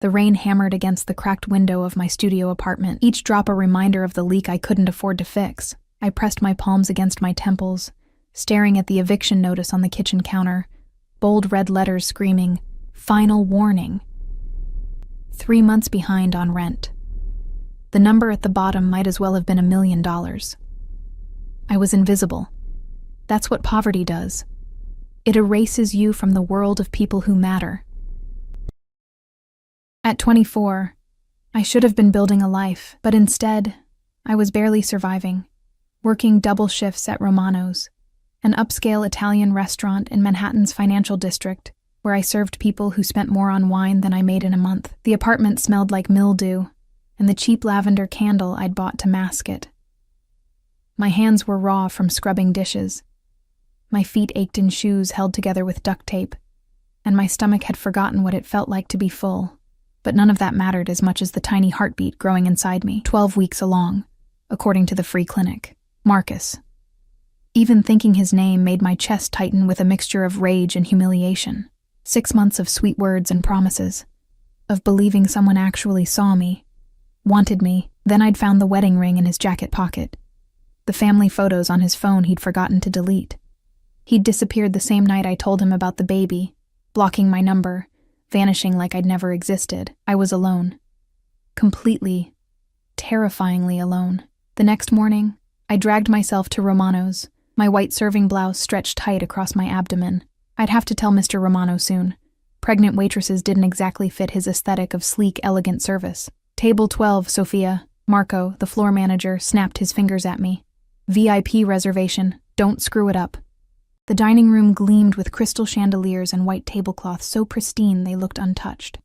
The rain hammered against the cracked window of my studio apartment, each drop a reminder of the leak I couldn't afford to fix. I pressed my palms against my temples, staring at the eviction notice on the kitchen counter, bold red letters screaming, "Final warning." 3 months behind on rent. The number at the bottom might as well have been $1 million. I was invisible. That's what poverty does. It erases you from the world of people who matter. At 24, I should have been building a life, but instead, I was barely surviving, working double shifts at Romano's, an upscale Italian restaurant in Manhattan's financial district, where I served people who spent more on wine than I made in a month. The apartment smelled like mildew, and the cheap lavender candle I'd bought to mask it. My hands were raw from scrubbing dishes. My feet ached in shoes held together with duct tape, and my stomach had forgotten what it felt like to be full. But none of that mattered as much as the tiny heartbeat growing inside me, 12 weeks along, according to the free clinic. Marcus. Even thinking his name made my chest tighten with a mixture of rage and humiliation. 6 months of sweet words and promises, of believing someone actually saw me, wanted me. Then I'd found the wedding ring in his jacket pocket, the family photos on his phone he'd forgotten to delete. He'd disappeared the same night I told him about the baby, blocking my number, vanishing like I'd never existed. I was alone. Completely, terrifyingly alone. The next morning, I dragged myself to Romano's, my white serving blouse stretched tight across my abdomen. I'd have to tell Mr. Romano soon. Pregnant waitresses didn't exactly fit his aesthetic of sleek, elegant service. "Table 12, Sophia." Marco, the floor manager, snapped his fingers at me. "VIP reservation. Don't screw it up." The dining room gleamed with crystal chandeliers and white tablecloths so pristine they looked untouched.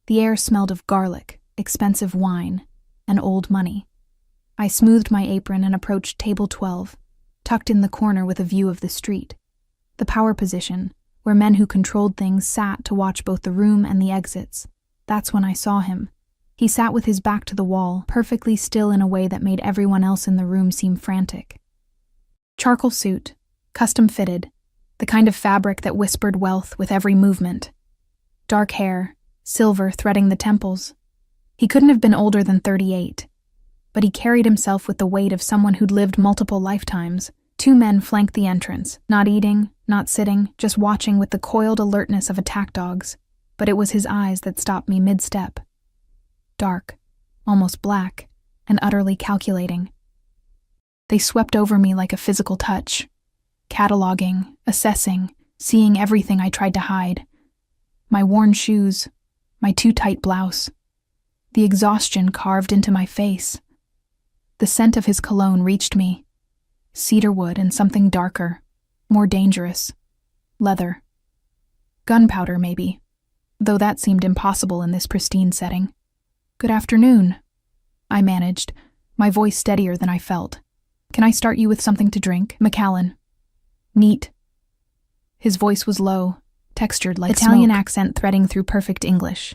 The air smelled of garlic, expensive wine, and old money. I smoothed my apron and approached table 12, tucked in the corner with a view of the street. The power position, where men who controlled things sat to watch both the room and the exits. That's when I saw him. He sat with his back to the wall, perfectly still in a way that made everyone else in the room seem frantic. Charcoal suit, custom fitted, the kind of fabric that whispered wealth with every movement. Dark hair, silver threading the temples. He couldn't have been older than 38, but he carried himself with the weight of someone who'd lived multiple lifetimes. 2 men flanked the entrance, not eating, not sitting, just watching with the coiled alertness of attack dogs. But it was his eyes that stopped me mid-step. Dark, almost black, and utterly calculating. They swept over me like a physical touch, cataloging, assessing, seeing everything I tried to hide. My worn shoes, my too tight blouse, the exhaustion carved into my face. The scent of his cologne reached me. Cedarwood and something darker, more dangerous. Leather. Gunpowder, maybe, though that seemed impossible in this pristine setting. "Good afternoon," I managed, my voice steadier than I felt. "Can I start you with something to drink? McAllen." "Neat." His voice was low, textured like Italian smoke. Accent threading through perfect English.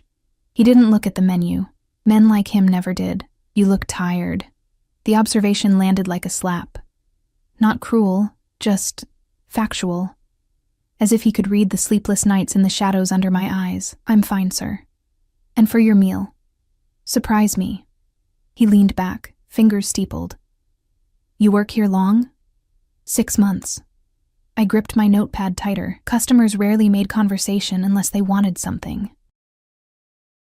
He didn't look at the menu. Men like him never did. "You look tired." The observation landed like a slap. Not cruel, just factual. As if he could read the sleepless nights in the shadows under my eyes. "I'm fine, sir. And for your meal? Surprise me." He leaned back, fingers steepled. "You work here long?" 6 months. I gripped my notepad tighter. Customers rarely made conversation unless they wanted something.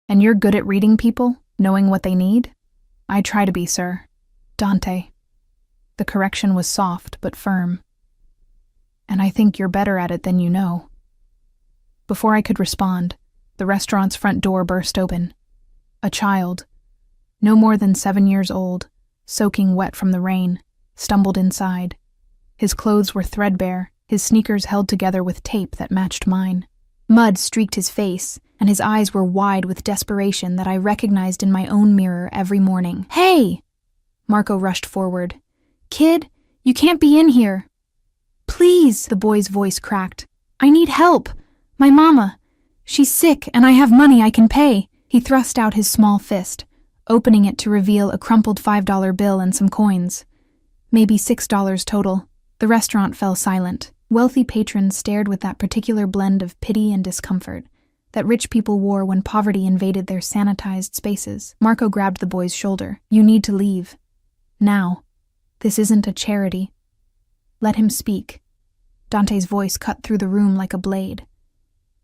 "And you're good at reading people, knowing what they need?" "I try to be, sir." "Dante." The correction was soft but firm. "And I think you're better at it than you know." Before I could respond, the restaurant's front door burst open. A child, no more than 7 years old, soaking wet from the rain, stumbled inside. His clothes were threadbare, his sneakers held together with tape that matched mine. Mud streaked his face, and his eyes were wide with desperation that I recognized in my own mirror every morning. "Hey!" Marco rushed forward. "Kid, you can't be in here." "Please," the boy's voice cracked. "I need help. My mama. She's sick, and I have money I can pay." He thrust out his small fist, opening it to reveal a crumpled $5 bill and some coins. Maybe $6 total. The restaurant fell silent. Wealthy patrons stared with that particular blend of pity and discomfort, that rich people wore when poverty invaded their sanitized spaces. Marco grabbed the boy's shoulder. You need to leave. Now. This isn't a charity. Let him speak. Dante's voice cut through the room like a blade.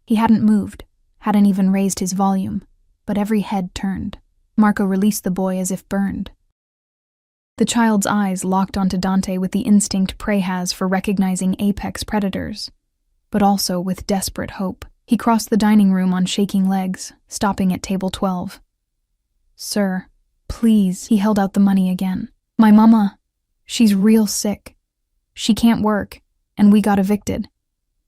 He hadn't moved, hadn't even raised his volume, but every head turned. Marco released the boy as if burned. The child's eyes locked onto Dante with the instinct prey has for recognizing apex predators, but also with desperate hope. He crossed the dining room on shaking legs, stopping at table 12. Sir, please. He held out the money again. My mama, she's real sick. She can't work, and we got evicted.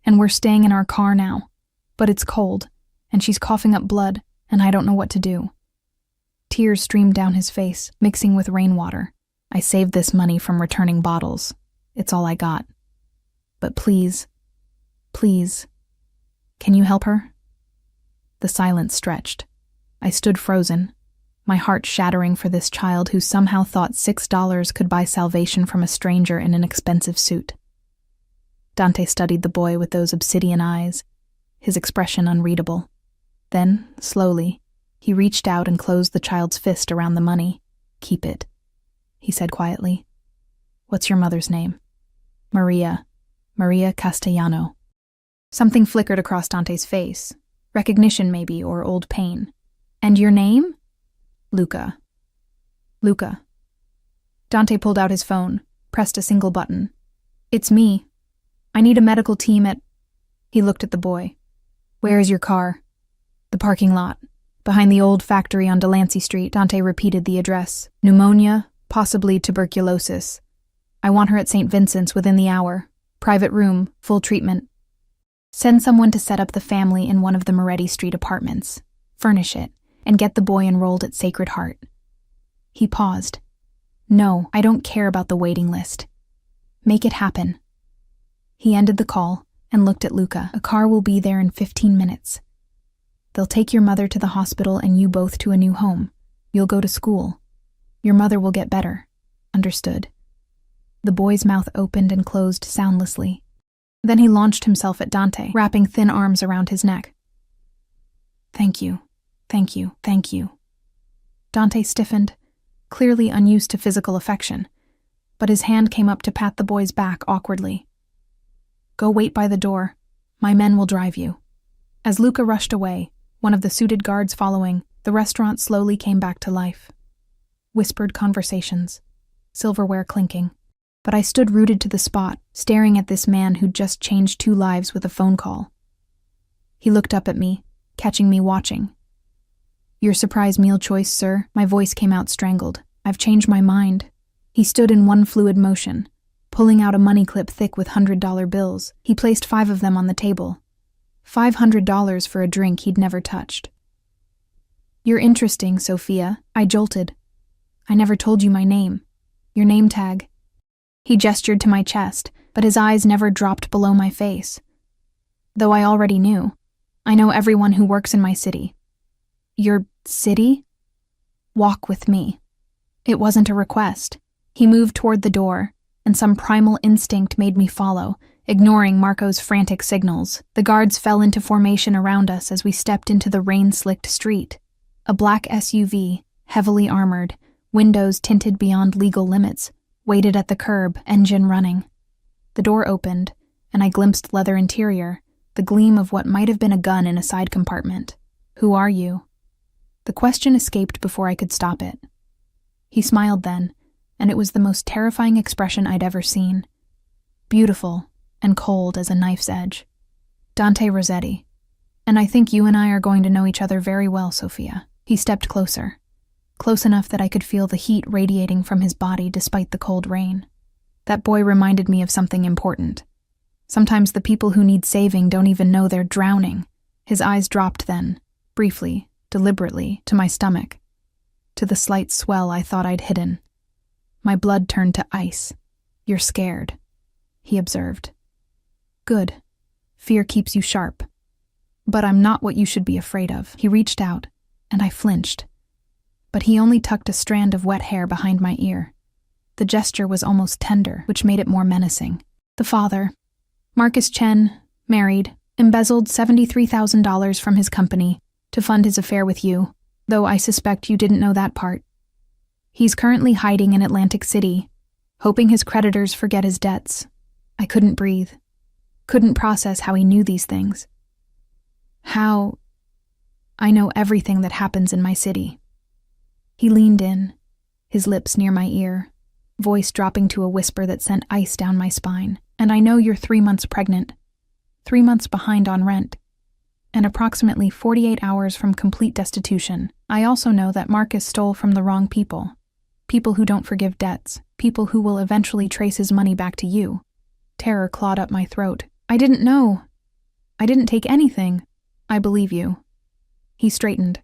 And we're staying in our car now. But it's cold, and she's coughing up blood, and I don't know what to do. Tears streamed down his face, mixing with rainwater. I saved this money from returning bottles. It's all I got. But please, can you help her? The silence stretched. I stood frozen, my heart shattering for this child who somehow thought $6 could buy salvation from a stranger in an expensive suit. Dante studied the boy with those obsidian eyes, his expression unreadable. Then, slowly, he reached out and closed the child's fist around the money. Keep it, he said quietly. What's your mother's name? Maria Castellano. Something flickered across Dante's face. Recognition, maybe, or old pain. And your name? Luca. Dante pulled out his phone, pressed a single button. It's me. I need a medical team at... He looked at the boy. Where is your car? The parking lot. Behind the old factory on Delancey Street. Dante repeated the address. Pneumonia, possibly tuberculosis. I want her at St. Vincent's within the hour. Private room, full treatment. Send someone to set up the family in one of the Moretti Street apartments. Furnish it, and get the boy enrolled at Sacred Heart. He paused. No, I don't care about the waiting list. Make it happen. He ended the call and looked at Luca. A car will be there in 15 minutes. They'll take your mother to the hospital and you both to a new home. You'll go to school. Your mother will get better. Understood. The boy's mouth opened and closed soundlessly. Then he launched himself at Dante, wrapping thin arms around his neck. Thank you. Dante stiffened, clearly unused to physical affection, but his hand came up to pat the boy's back awkwardly. Go wait by the door. My men will drive you. As Luca rushed away, one of the suited guards following, the restaurant slowly came back to life. Whispered conversations, silverware clinking. But I stood rooted to the spot, staring at this man who'd just changed 2 lives with a phone call. He looked up at me, catching me watching. Your surprise meal choice, sir? My voice came out strangled. I've changed my mind. He stood in one fluid motion, pulling out a money clip thick with $100 bills. He placed 5 of them on the table. $500 for a drink he'd never touched. You're interesting, Sophia. I jolted. I never told you my name. Your name tag. He gestured to my chest, but his eyes never dropped below my face. Though I already knew. I know everyone who works in my city. Your city? Walk with me. It wasn't a request. He moved toward the door, and some primal instinct made me follow, ignoring Marco's frantic signals. The guards fell into formation around us as we stepped into the rain-slicked street. A black SUV, heavily armored, windows tinted beyond legal limits, waited at the curb, engine running. The door opened, and I glimpsed leather interior, the gleam of what might have been a gun in a side compartment. Who are you? The question escaped before I could stop it. He smiled then, and it was the most terrifying expression I'd ever seen. Beautiful and cold as a knife's edge. Dante Rossetti. And I think you and I are going to know each other very well, Sophia. He stepped closer. Close enough that I could feel the heat radiating from his body despite the cold rain. That boy reminded me of something important. Sometimes the people who need saving don't even know they're drowning. His eyes dropped then, briefly, deliberately, to my stomach, to the slight swell I thought I'd hidden. My blood turned to ice. You're scared, he observed. Good. Fear keeps you sharp. But I'm not what you should be afraid of. He reached out, and I flinched. But he only tucked a strand of wet hair behind my ear. The gesture was almost tender, which made it more menacing. The father, Marcus Chen, married, Embezzled $73,000 from his company to fund his affair with you, though I suspect you didn't know that part. He's currently hiding in Atlantic City, hoping his creditors forget his debts. I couldn't breathe. Couldn't process how he knew these things. How? I know everything that happens in my city. He leaned in, his lips near my ear, voice dropping to a whisper that sent ice down my spine. And I know you're 3 months pregnant, 3 months behind on rent, and approximately 48 hours from complete destitution. I also know that Marcus stole from the wrong people. People who don't forgive debts, people who will eventually trace his money back to you. Terror clawed up my throat. I didn't know. I didn't take anything. I believe you. He straightened,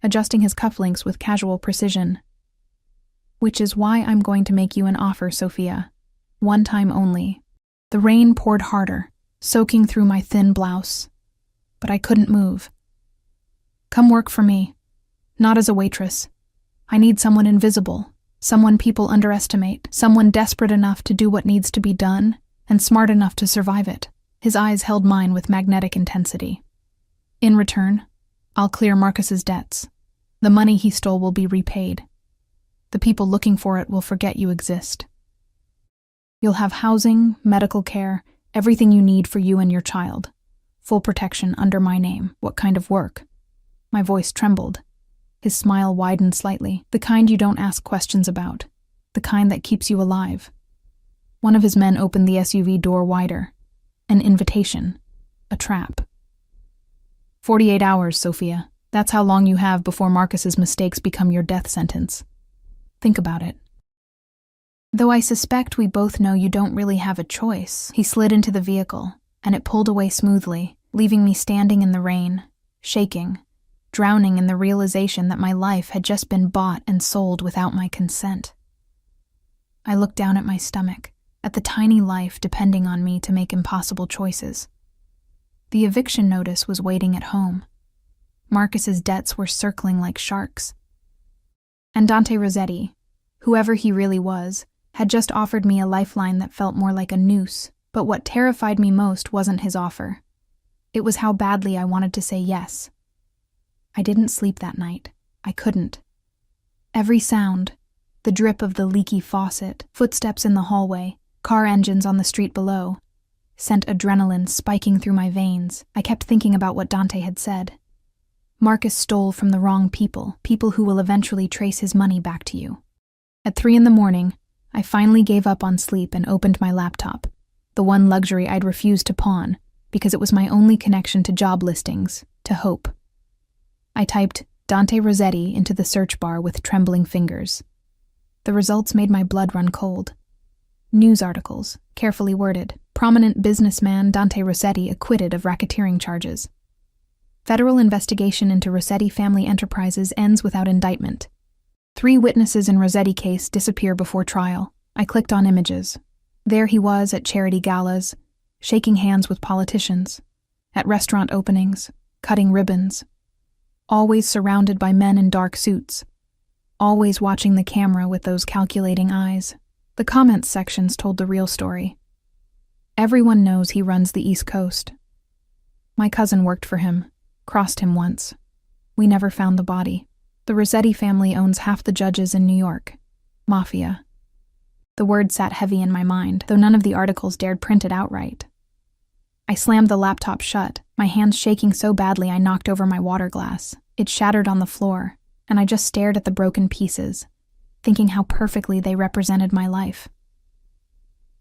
adjusting his cufflinks with casual precision. Which is why I'm going to make you an offer, Sophia. One time only. The rain poured harder, soaking through my thin blouse. But I couldn't move. Come work for me. Not as a waitress. I need someone invisible, someone people underestimate, someone desperate enough to do what needs to be done and smart enough to survive it. His eyes held mine with magnetic intensity. In return, I'll clear Marcus's debts. The money he stole will be repaid. The people looking for it will forget you exist. You'll have housing, medical care, everything you need for you and your child. Full protection under my name. What kind of work? My voice trembled. His smile widened slightly. The kind you don't ask questions about. The kind that keeps you alive. One of his men opened the SUV door wider. An invitation. A trap. 48 hours, Sophia. That's how long you have before Marcus's mistakes become your death sentence. Think about it. Though I suspect we both know you don't really have a choice. He slid into the vehicle, and it pulled away smoothly, leaving me standing in the rain, shaking, drowning in the realization that my life had just been bought and sold without my consent. I looked down at my stomach, at the tiny life depending on me to make impossible choices. The eviction notice was waiting at home. Marcus's debts were circling like sharks. And Dante Rossetti, whoever he really was, had just offered me a lifeline that felt more like a noose. But what terrified me most wasn't his offer. It was how badly I wanted to say yes. I didn't sleep that night. I couldn't. Every sound, the drip of the leaky faucet, footsteps in the hallway, car engines on the street below, sent adrenaline spiking through my veins. I kept thinking about what Dante had said. Marcus stole from the wrong people, people who will eventually trace his money back to you. At 3 a.m, I finally gave up on sleep and opened my laptop, the one luxury I'd refused to pawn because it was my only connection to job listings, to hope. I typed Dante Rossetti into the search bar with trembling fingers. The results made my blood run cold. News articles, carefully worded. Prominent businessman Dante Rossetti acquitted of racketeering charges. Federal investigation into Rossetti family enterprises ends without indictment. 3 witnesses in Rossetti case disappear before trial. I clicked on images. There he was at charity galas, shaking hands with politicians, at restaurant openings, cutting ribbons, always surrounded by men in dark suits, always watching the camera with those calculating eyes. The comments sections told the real story. Everyone knows he runs the East Coast. My cousin worked for him, crossed him once. We never found the body. The Rossetti family owns half the judges in New York. Mafia. The word sat heavy in my mind, though none of the articles dared print it outright. I slammed the laptop shut, my hands shaking so badly I knocked over my water glass. It shattered on the floor, and I just stared at the broken pieces, thinking how perfectly they represented my life.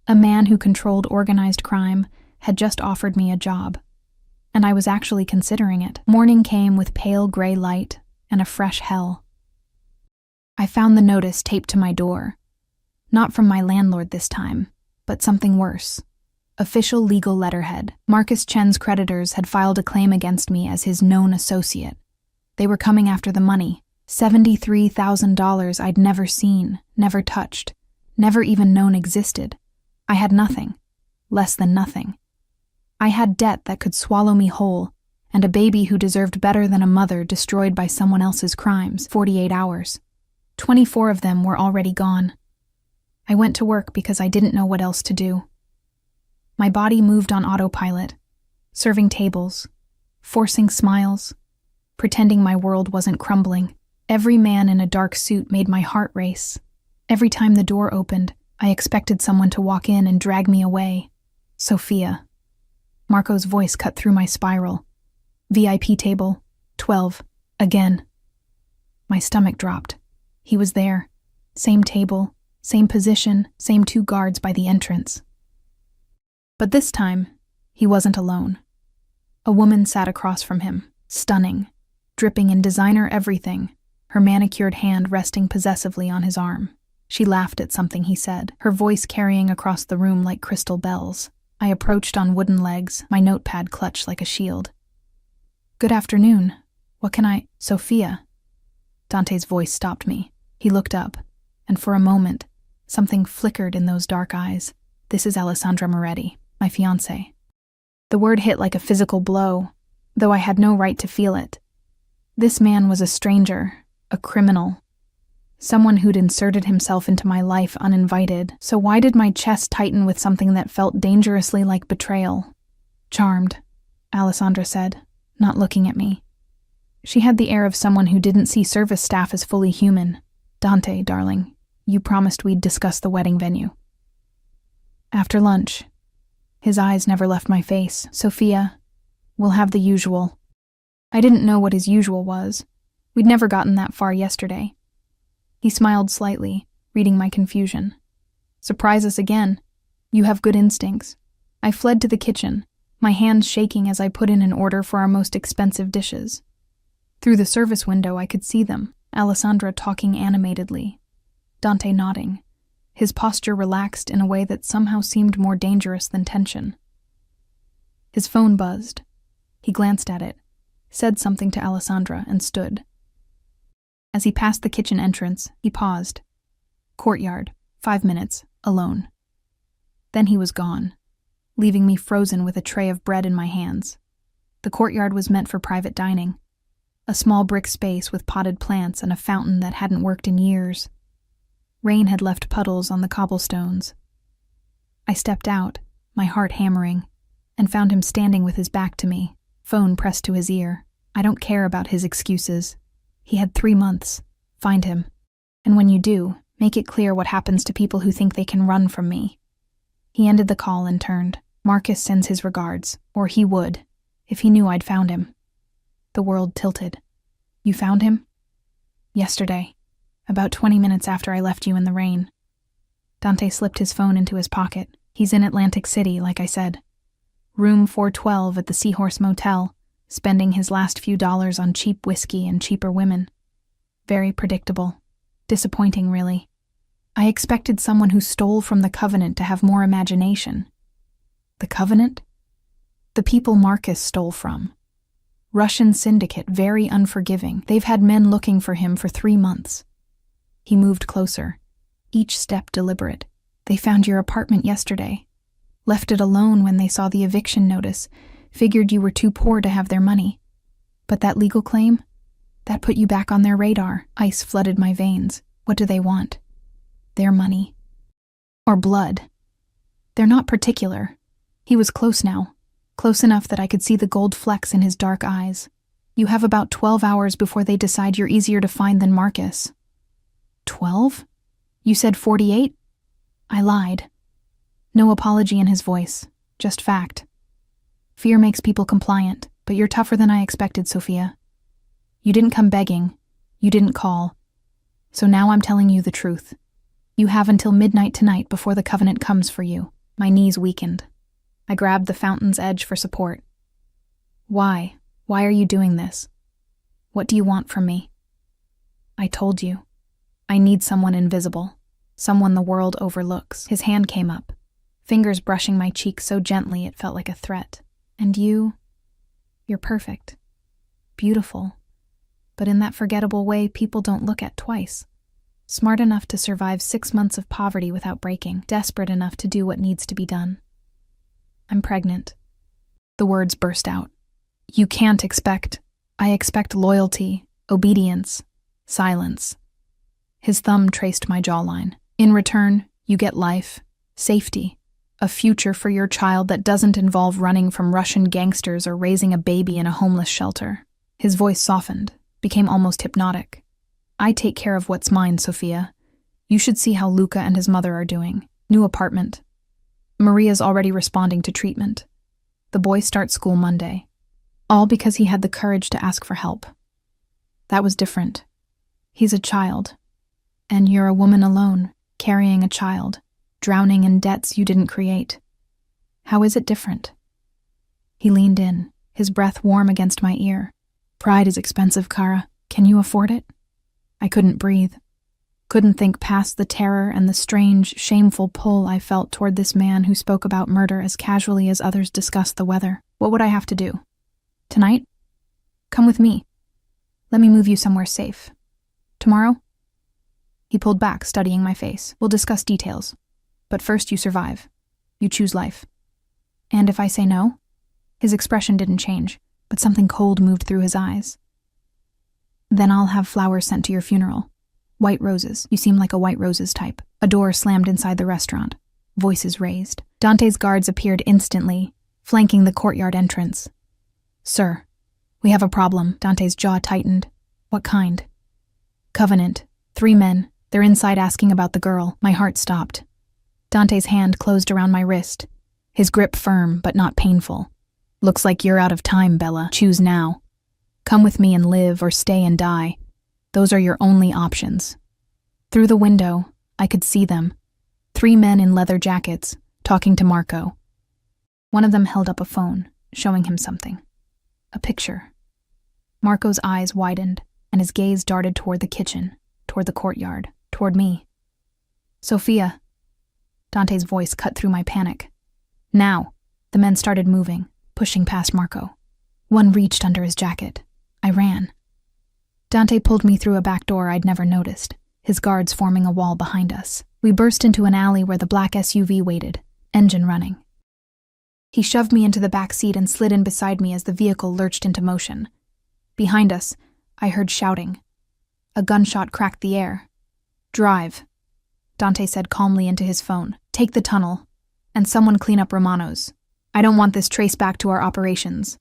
A man who controlled organized crime had just offered me a job, and I was actually considering it. Morning came with pale gray light and a fresh hell. I found the notice taped to my door. Not from my landlord this time, but something worse. Official legal letterhead. Marcus Chen's creditors had filed a claim against me as his known associate. They were coming after the money, $73,000 I'd never seen, never touched, never even known existed. I had nothing, less than nothing. I had debt that could swallow me whole, and a baby who deserved better than a mother destroyed by someone else's crimes. 48 hours. 24 of them were already gone. I went to work because I didn't know what else to do. My body moved on autopilot, serving tables, forcing smiles, pretending my world wasn't crumbling. Every man in a dark suit made my heart race. Every time the door opened, I expected someone to walk in and drag me away. Sophia. Marco's voice cut through my spiral. VIP table, 12, again. My stomach dropped. He was there. Same table, same position, same 2 guards by the entrance. But this time, he wasn't alone. A woman sat across from him, stunning, dripping in designer everything, her manicured hand resting possessively on his arm. She laughed at something he said, her voice carrying across the room like crystal bells. I approached on wooden legs, my notepad clutched like a shield. "Good afternoon. What can I—" "Sophia." Dante's voice stopped me. He looked up, and for a moment, something flickered in those dark eyes. "This is Alessandra Moretti, my fiancé." The word hit like a physical blow, though I had no right to feel it. This man was a stranger, a criminal, someone who'd inserted himself into my life uninvited, so why did my chest tighten with something that felt dangerously like betrayal? "Charmed," Alessandra said, not looking at me. She had the air of someone who didn't see service staff as fully human. "Dante, darling, you promised we'd discuss the wedding venue." "After lunch." His eyes never left my face. "Sophia, we'll have the usual." I didn't know what his usual was. We'd never gotten that far yesterday. He smiled slightly, reading my confusion. "Surprise us again. You have good instincts." I fled to the kitchen, my hands shaking as I put in an order for our most expensive dishes. Through the service window I could see them, Alessandra talking animatedly, Dante nodding, his posture relaxed in a way that somehow seemed more dangerous than tension. His phone buzzed. He glanced at it, said something to Alessandra, and stood. As he passed the kitchen entrance, he paused. Courtyard, 5 minutes, alone. Then he was gone, leaving me frozen with a tray of bread in my hands. The courtyard was meant for private dining, a small brick space with potted plants and a fountain that hadn't worked in years. Rain had left puddles on the cobblestones. I stepped out, my heart hammering, and found him standing with his back to me, phone pressed to his ear. I don't care about his excuses. He had 3 months. Find him. And when you do, make it clear what happens to people who think they can run from me. He ended the call and turned. "Marcus sends his regards, or he would, if he knew I'd found him." The world tilted. "You found him?" "Yesterday, about 20 minutes after I left you in the rain." Dante slipped his phone into his pocket. "He's in Atlantic City, like I said. Room 412 at the Seahorse Motel, spending his last few dollars on cheap whiskey and cheaper women. Very predictable. Disappointing, really. I expected someone who stole from the Covenant to have more imagination." "The Covenant?" "The people Marcus stole from. Russian syndicate, very unforgiving. They've had men looking for him for 3 months." He moved closer, each step deliberate. "They found your apartment yesterday. Left it alone when they saw the eviction notice. Figured you were too poor to have their money. But that legal claim? That put you back on their radar." Ice flooded my veins. "What do they want? Their money. Or blood. They're not particular." He was close now. Close enough that I could see the gold flecks in his dark eyes. "You have about 12 hours before they decide you're easier to find than Marcus." 12? You said 48? I lied. No apology in his voice, just fact. "Fear makes people compliant, but you're tougher than I expected, Sophia. You didn't come begging. You didn't call. So now I'm telling you the truth. You have until midnight tonight before the Covenant comes for you." My knees weakened. I grabbed the fountain's edge for support. "Why? Why are you doing this? What do you want from me?" "I told you. I need someone invisible. Someone the world overlooks." His hand came up, fingers brushing my cheek so gently it felt like a threat. "And you're perfect. Beautiful. But in that forgettable way people don't look at twice. Smart enough to survive 6 months of poverty without breaking. Desperate enough to do what needs to be done. I'm pregnant." The words burst out. "You can't expect. I expect loyalty, obedience, silence." His thumb traced my jawline. "In return, you get life, safety, A future for your child that doesn't involve running from Russian gangsters or raising a baby in a homeless shelter. His voice softened, became almost hypnotic. I take care of what's mine, Sophia. You should see how Luca and his mother are doing. New apartment. Maria's already responding to treatment. The boy starts school Monday. All because he had the courage to ask for help. That was different. He's a child. And you're a woman alone, carrying a child, drowning in debts you didn't create. How is it different? He leaned in, his breath warm against my ear. Pride is expensive, Kara. Can you afford it? I couldn't breathe. Couldn't think past the terror and the strange, shameful pull I felt toward this man who spoke about murder as casually as others discussed the weather. What would I have to do? Tonight? Come with me. Let me move you somewhere safe. Tomorrow? He pulled back, studying my face. We'll discuss details. But first you survive. You choose life. And if I say no? His expression didn't change, but something cold moved through his eyes. Then I'll have flowers sent to your funeral. White roses. You seem like a white roses type. A door slammed inside the restaurant. Voices raised. Dante's guards appeared instantly, flanking the courtyard entrance. Sir, we have a problem. Dante's jaw tightened. What kind? Covenant. 3 men. They're inside asking about the girl. My heart stopped. Dante's hand closed around my wrist. His grip firm, but not painful. Looks like you're out of time, Bella. Choose now. Come with me and live, or stay and die. Those are your only options. Through the window, I could see them. 3 men in leather jackets, talking to Marco. One of them held up a phone, showing him something. A picture. Marco's eyes widened, and his gaze darted toward the kitchen, toward the courtyard, toward me. Sophia. Dante's voice cut through my panic. Now. The men started moving, pushing past Marco. One reached under his jacket. I ran. Dante pulled me through a back door I'd never noticed, his guards forming a wall behind us. We burst into an alley where the black SUV waited, engine running. He shoved me into the back seat and slid in beside me as the vehicle lurched into motion. Behind us, I heard shouting. A gunshot cracked the air. Drive, Dante said calmly into his phone. Take the tunnel, and someone clean up Romano's. I don't want this traced back to our operations.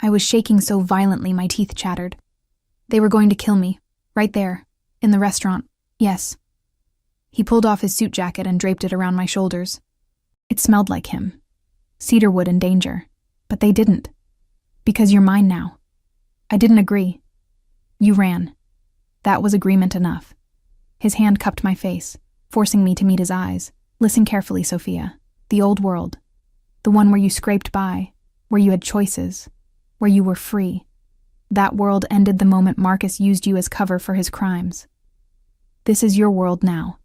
I was shaking so violently my teeth chattered. They were going to kill me, right there, in the restaurant, yes. He pulled off his suit jacket and draped it around my shoulders. It smelled like him. Cedarwood and danger. But they didn't. Because you're mine now. I didn't agree. You ran. That was agreement enough. His hand cupped my face, forcing me to meet his eyes. Listen carefully, Sophia. The old world. The one where you scraped by, where you had choices, where you were free. That world ended the moment Marcus used you as cover for his crimes. This is your world now.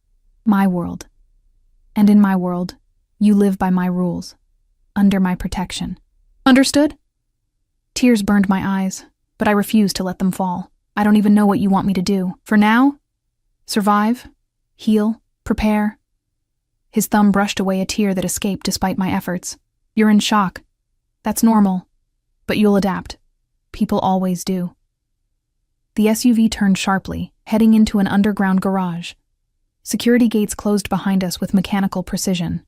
My world. And in my world, you live by my rules. Under my protection. Understood? Tears burned my eyes, but I refused to let them fall. I don't even know what you want me to do. For now, survive, heal, prepare. His thumb brushed away a tear that escaped despite my efforts. You're in shock. That's normal. But you'll adapt. People always do. The SUV turned sharply, heading into an underground garage. Security gates closed behind us with mechanical precision.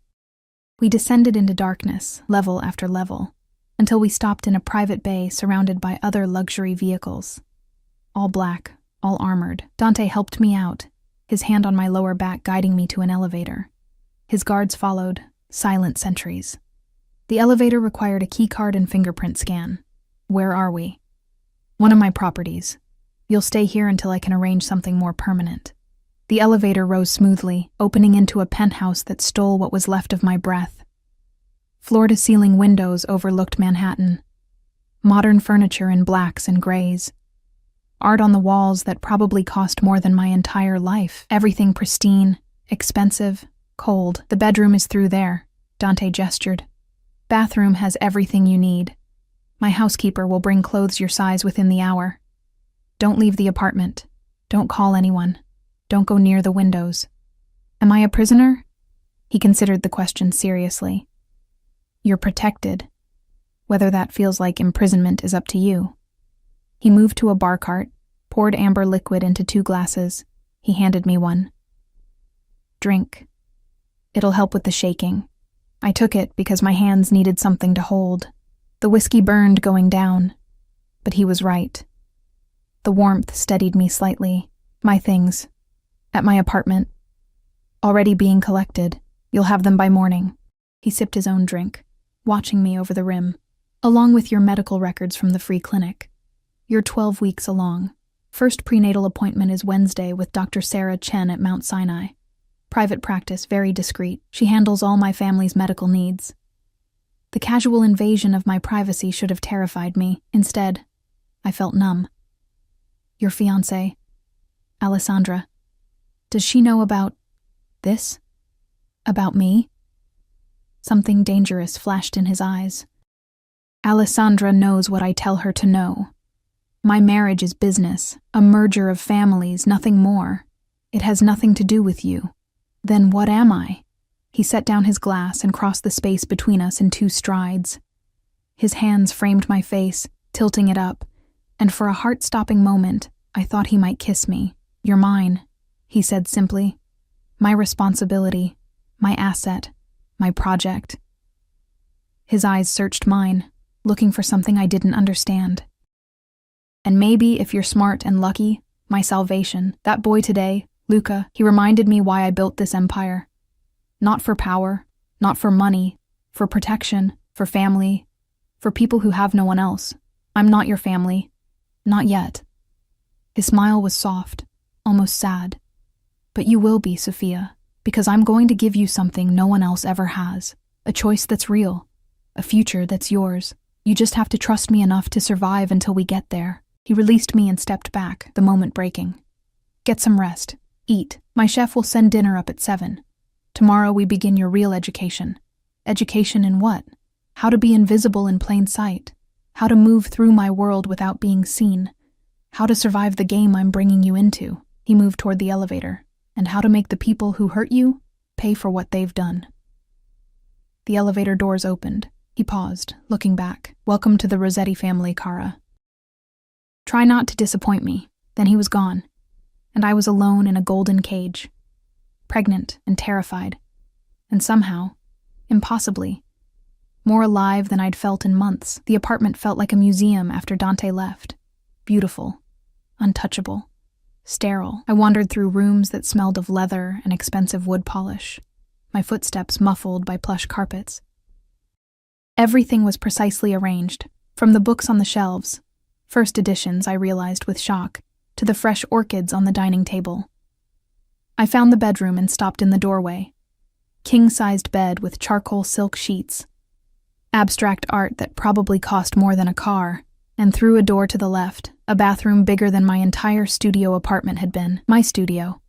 We descended into darkness, level after level, until we stopped in a private bay surrounded by other luxury vehicles. All black, all armored. Dante helped me out, his hand on my lower back guiding me to an elevator. His guards followed, silent sentries. The elevator required a keycard and fingerprint scan. Where are we? One of my properties. You'll stay here until I can arrange something more permanent. The elevator rose smoothly, opening into a penthouse that stole what was left of my breath. Floor-to-ceiling windows overlooked Manhattan. Modern furniture in blacks and grays. Art on the walls that probably cost more than my entire life. Everything pristine, expensive, cold. The bedroom is through there, Dante gestured. Bathroom has everything you need. My housekeeper will bring clothes your size within the hour. Don't leave the apartment. Don't call anyone. Don't go near the windows. Am I a prisoner? He considered the question seriously. You're protected. Whether that feels like imprisonment is up to you. He moved to a bar cart, poured amber liquid into 2 glasses. He handed me one. Drink. It'll help with the shaking. I took it because my hands needed something to hold. The whiskey burned going down, but he was right. The warmth steadied me slightly. My things. At my apartment. Already being collected. You'll have them by morning. He sipped his own drink, watching me over the rim. Along with your medical records from the free clinic. You're 12 weeks along. First prenatal appointment is Wednesday with Dr. Sarah Chen at Mount Sinai. Private practice, very discreet. She handles all my family's medical needs. The casual invasion of my privacy should have terrified me. Instead, I felt numb. Your fiancée, Alessandra. Does she know about this? About me? Something dangerous flashed in his eyes. Alessandra knows what I tell her to know. My marriage is business, a merger of families, nothing more. It has nothing to do with you. Then what am I? He set down his glass and crossed the space between us in 2 strides. His hands framed my face, tilting it up, and for a heart-stopping moment, I thought he might kiss me. You're mine, he said simply. My responsibility, my asset, my project. His eyes searched mine, looking for something I didn't understand. And maybe, if you're smart and lucky, my salvation. That boy today, Luca, he reminded me why I built this empire. Not for power, not for money, for protection, for family, for people who have no one else. I'm not your family. Not yet. His smile was soft, almost sad. But you will be, Sophia, because I'm going to give you something no one else ever has. A choice that's real. A future that's yours. You just have to trust me enough to survive until we get there. He released me and stepped back, the moment breaking. Get some rest. Eat. My chef will send dinner up at 7. Tomorrow we begin your real education. Education in what? How to be invisible in plain sight. How to move through my world without being seen. How to survive the game I'm bringing you into. He moved toward the elevator. And how to make the people who hurt you pay for what they've done. The elevator doors opened. He paused, looking back. Welcome to the Rossetti family, Cara. Try not to disappoint me. Then he was gone. And I was alone in a golden cage. Pregnant and terrified. And somehow, impossibly, more alive than I'd felt in months. The apartment felt like a museum after Dante left. Beautiful. Untouchable. Sterile. I wandered through rooms that smelled of leather and expensive wood polish. My footsteps muffled by plush carpets. Everything was precisely arranged, from the books on the shelves, first editions I realized with shock, to the fresh orchids on the dining table. I found the bedroom and stopped in the doorway. King-sized bed with charcoal silk sheets. Abstract art that probably cost more than a car, and through a door to the left, a bathroom bigger than my entire studio apartment had been. My studio.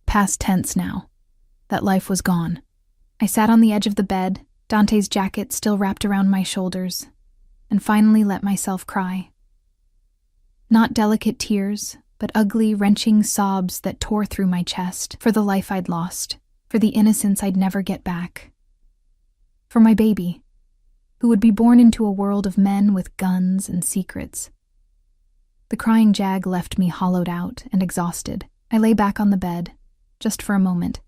Past tense now. That life was gone. I sat on the edge of the bed, Dante's jacket still wrapped around my shoulders, and finally let myself cry. Not delicate tears, but ugly, wrenching sobs that tore through my chest for the life I'd lost, for the innocence I'd never get back. For my baby, who would be born into a world of men with guns and secrets. The crying jag left me hollowed out and exhausted. I lay back on the bed, just for a moment,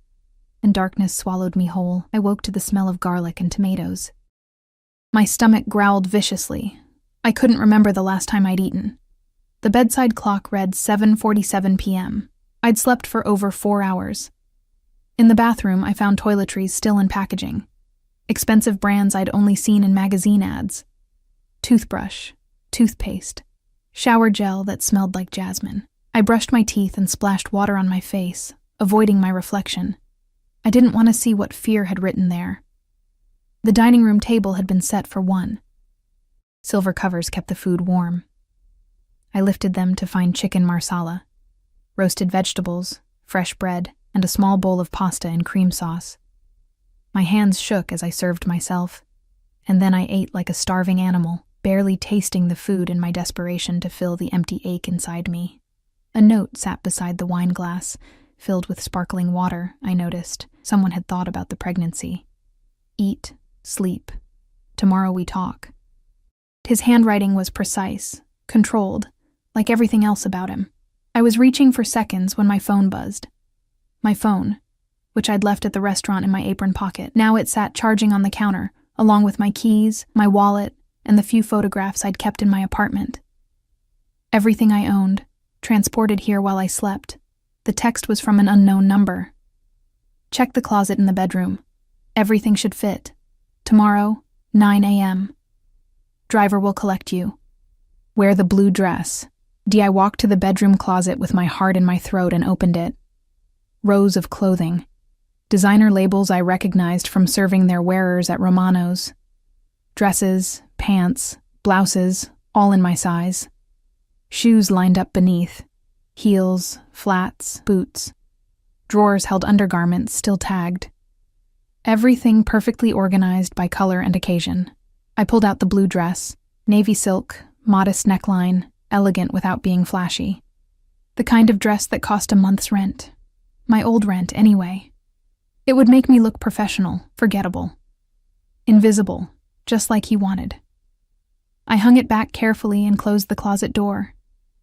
and darkness swallowed me whole. I woke to the smell of garlic and tomatoes. My stomach growled viciously. I couldn't remember the last time I'd eaten. The bedside clock read 7:47 p.m. I'd slept for over 4 hours. In the bathroom, I found toiletries still in packaging. Expensive brands I'd only seen in magazine ads. Toothbrush, toothpaste, shower gel that smelled like jasmine. I brushed my teeth and splashed water on my face, avoiding my reflection. I didn't want to see what fear had written there. The dining room table had been set for 1. Silver covers kept the food warm. I lifted them to find chicken marsala, roasted vegetables, fresh bread, and a small bowl of pasta in cream sauce. My hands shook as I served myself, and then I ate like a starving animal, barely tasting the food in my desperation to fill the empty ache inside me. A note sat beside the wine glass, filled with sparkling water, I noticed. Someone had thought about the pregnancy. Eat, sleep. Tomorrow we talk. His handwriting was precise, controlled, like everything else about him. I was reaching for seconds when my phone buzzed. My phone. which I'd left at the restaurant in my apron pocket. Now it sat charging on the counter, along with my keys, my wallet, and the few photographs I'd kept in my apartment. Everything I owned, transported here while I slept. The text was from an unknown number. Check the closet in the bedroom. Everything should fit. Tomorrow, 9 a.m. Driver will collect you. Wear the blue dress. I walked to the bedroom closet with my heart in my throat and opened it. Rows of clothing. Designer labels I recognized from serving their wearers at Romano's. Dresses, pants, blouses, all in my size. Shoes lined up beneath. Heels, flats, boots. Drawers held undergarments still tagged. Everything perfectly organized by color and occasion. I pulled out the blue dress, navy silk, modest neckline, elegant without being flashy. The kind of dress that cost a month's rent. My old rent, anyway. It would make me look professional, forgettable. Invisible, just like he wanted. I hung it back carefully and closed the closet door,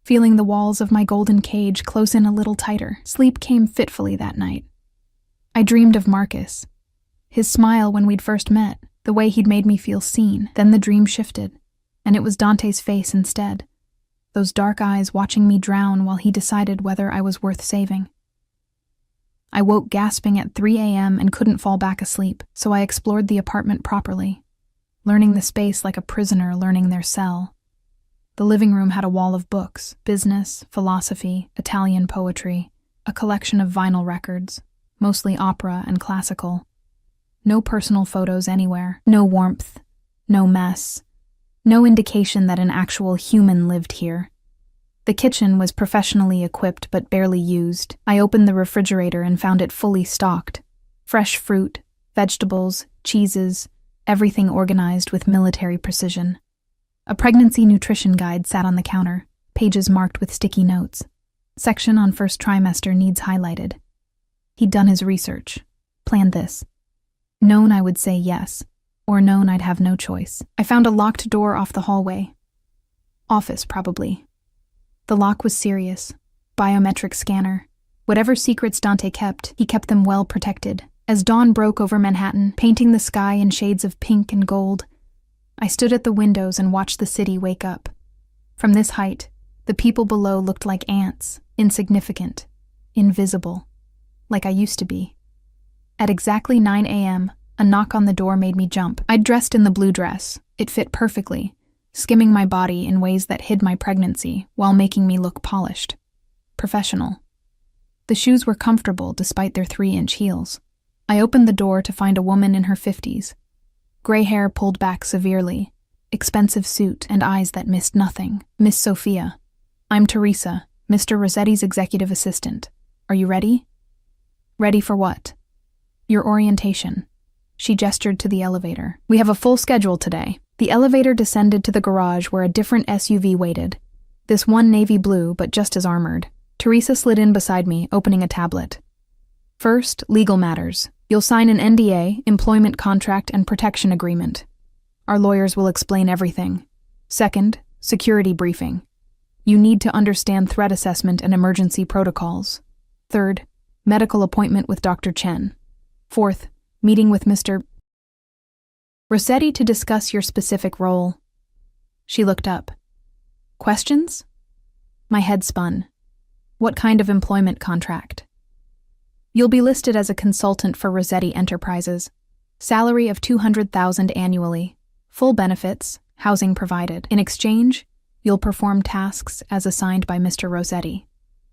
feeling the walls of my golden cage close in a little tighter. Sleep came fitfully that night. I dreamed of Marcus. His smile when we'd first met, the way he'd made me feel seen. Then the dream shifted, and it was Dante's face instead. Those dark eyes watching me drown while he decided whether I was worth saving. I woke gasping at 3 a.m. and couldn't fall back asleep, so I explored the apartment properly, learning the space like a prisoner learning their cell. The living room had a wall of books, business, philosophy, Italian poetry, a collection of vinyl records, mostly opera and classical. No personal photos anywhere, no warmth, no mess, no indication that an actual human lived here. The kitchen was professionally equipped but barely used. I opened the refrigerator and found it fully stocked. Fresh fruit, vegetables, cheeses, everything organized with military precision. A pregnancy nutrition guide sat on the counter, pages marked with sticky notes. Section on first trimester needs highlighted. He'd done his research, planned this. Known I would say yes, or known I'd have no choice. I found a locked door off the hallway. Office, probably. The lock was serious. Biometric scanner. Whatever secrets Dante kept, he kept them well protected. As dawn broke over Manhattan, painting the sky in shades of pink and gold, I stood at the windows and watched the city wake up. From this height, the people below looked like ants, insignificant, invisible, like I used to be. At exactly 9 a.m., a knock on the door made me jump. I'd dressed in the blue dress. It fit perfectly, skimming my body in ways that hid my pregnancy while making me look polished. Professional. The shoes were comfortable despite their 3-inch heels. I opened the door to find a woman in her 50s. Gray hair pulled back severely, expensive suit and eyes that missed nothing. Miss Sophia. I'm Teresa, Mr. Rossetti's executive assistant. Are you ready? Ready for what? Your orientation. She gestured to the elevator. We have a full schedule today. The elevator descended to the garage where a different SUV waited. This one navy blue, but just as armored. Teresa slid in beside me, opening a tablet. First, legal matters. You'll sign an NDA, employment contract, and protection agreement. Our lawyers will explain everything. Second, security briefing. You need to understand threat assessment and emergency protocols. Third, medical appointment with Dr. Chen. Fourth, meeting with Mr. Rossetti to discuss your specific role. She looked up. Questions? My head spun. What kind of employment contract? You'll be listed as a consultant for Rossetti Enterprises. Salary of $200,000 annually. Full benefits, housing provided. In exchange, you'll perform tasks as assigned by Mr. Rossetti.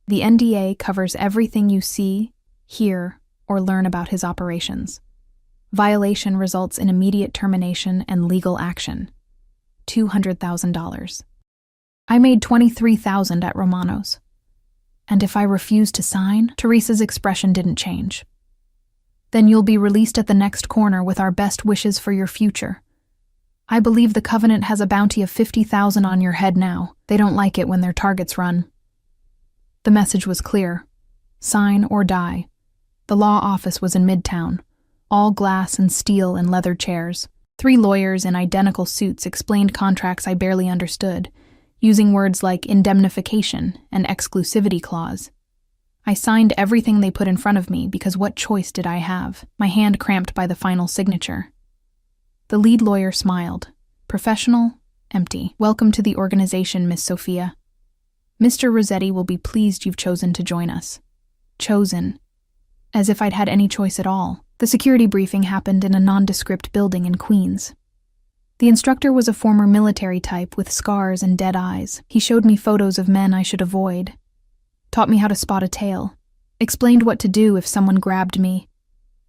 The NDA covers everything you see, hear, or learn about his operations. Violation results in immediate termination and legal action. $200,000. I made $23,000 at Romano's. And if I refuse to sign, Teresa's expression didn't change. Then you'll be released at the next corner with our best wishes for your future. I believe the Covenant has a bounty of $50,000 on your head now. They don't like it when their targets run. The message was clear. Sign or die. The law office was in Midtown. All glass and steel and leather chairs. 3 lawyers in identical suits explained contracts I barely understood, using words like indemnification and exclusivity clause. I signed everything they put in front of me because what choice did I have? My hand cramped by the final signature. The lead lawyer smiled. Professional, empty. Welcome to the organization, Miss Sophia. Mr. Rossetti will be pleased you've chosen to join us. Chosen. As if I'd had any choice at all. The security briefing happened in a nondescript building in Queens. The instructor was a former military type with scars and dead eyes. He showed me photos of men I should avoid. Taught me how to spot a tail. Explained what to do if someone grabbed me.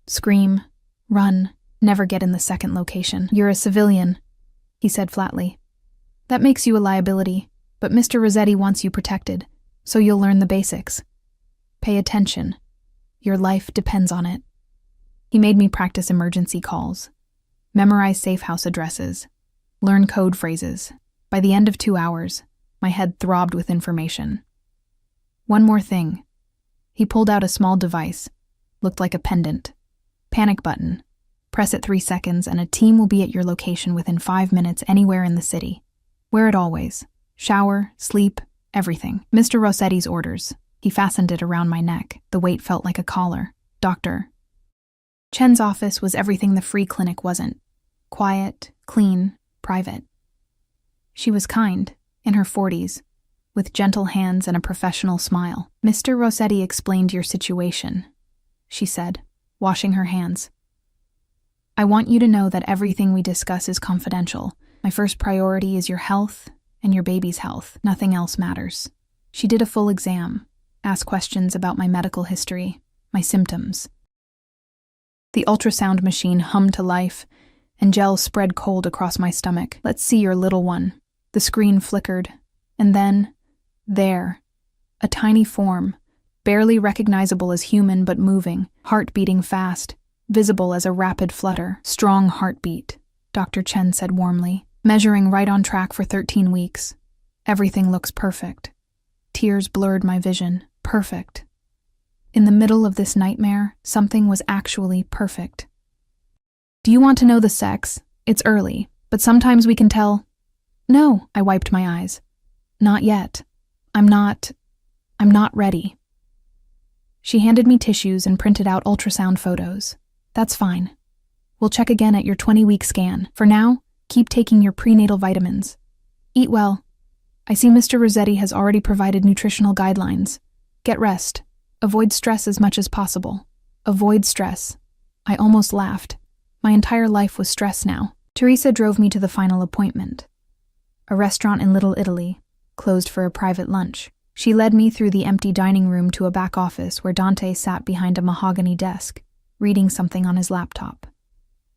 Scream. Run. Never get in the second location. You're a civilian, he said flatly. That makes you a liability, but Mr. Rossetti wants you protected, so you'll learn the basics. Pay attention. Your life depends on it. He made me practice emergency calls, memorize safe house addresses, learn code phrases. By the end of 2 hours, my head throbbed with information. One more thing. He pulled out a small device, looked like a pendant. Panic button. Press it 3 seconds and a team will be at your location within 5 minutes anywhere in the city. Wear it always. Shower, sleep, everything. Mr. Rossetti's orders. He fastened it around my neck. The weight felt like a collar. Doctor. Chen's office was everything the free clinic wasn't. Quiet, clean, private. She was kind, in her 40s, with gentle hands and a professional smile. Mr. Rossetti explained your situation, she said, washing her hands. I want you to know that everything we discuss is confidential. My first priority is your health and your baby's health. Nothing else matters. She did a full exam, asked questions about my medical history, my symptoms. The ultrasound machine hummed to life, and gel spread cold across my stomach. Let's see your little one. The screen flickered, and then, there, a tiny form, barely recognizable as human but moving, heart beating fast, visible as a rapid flutter. Strong heartbeat, Dr. Chen said warmly, measuring right on track for 13 weeks. Everything looks perfect. Tears blurred my vision. Perfect. In the middle of this nightmare, something was actually perfect. Do you want to know the sex? It's early, but sometimes we can tell. No, I wiped my eyes. Not yet. I'm not ready. She handed me tissues and printed out ultrasound photos. That's fine. We'll check again at your 20-week scan. For now, keep taking your prenatal vitamins. Eat well. I see Mr. Rossetti has already provided nutritional guidelines. Get rest. Avoid stress as much as possible. Avoid stress. I almost laughed. My entire life was stress now. Teresa drove me to the final appointment. A restaurant in Little Italy, closed for a private lunch. She led me through the empty dining room to a back office where Dante sat behind a mahogany desk, reading something on his laptop.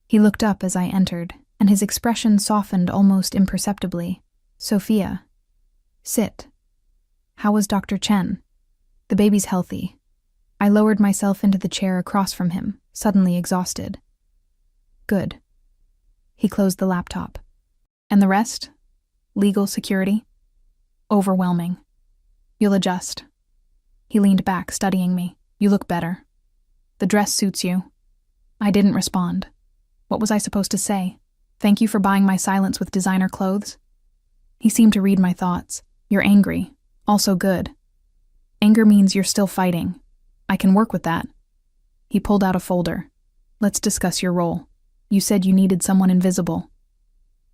He looked up as I entered, and his expression softened almost imperceptibly. Sophia. Sit. How was Dr. Chen? The baby's healthy. I lowered myself into the chair across from him, suddenly exhausted. Good. He closed the laptop. And the rest? Legal security? Overwhelming. You'll adjust. He leaned back, studying me. You look better. The dress suits you. I didn't respond. What was I supposed to say? Thank you for buying my silence with designer clothes? He seemed to read my thoughts. You're angry. Also good. Anger means you're still fighting. I can work with that. He pulled out a folder. Let's discuss your role. You said you needed someone invisible.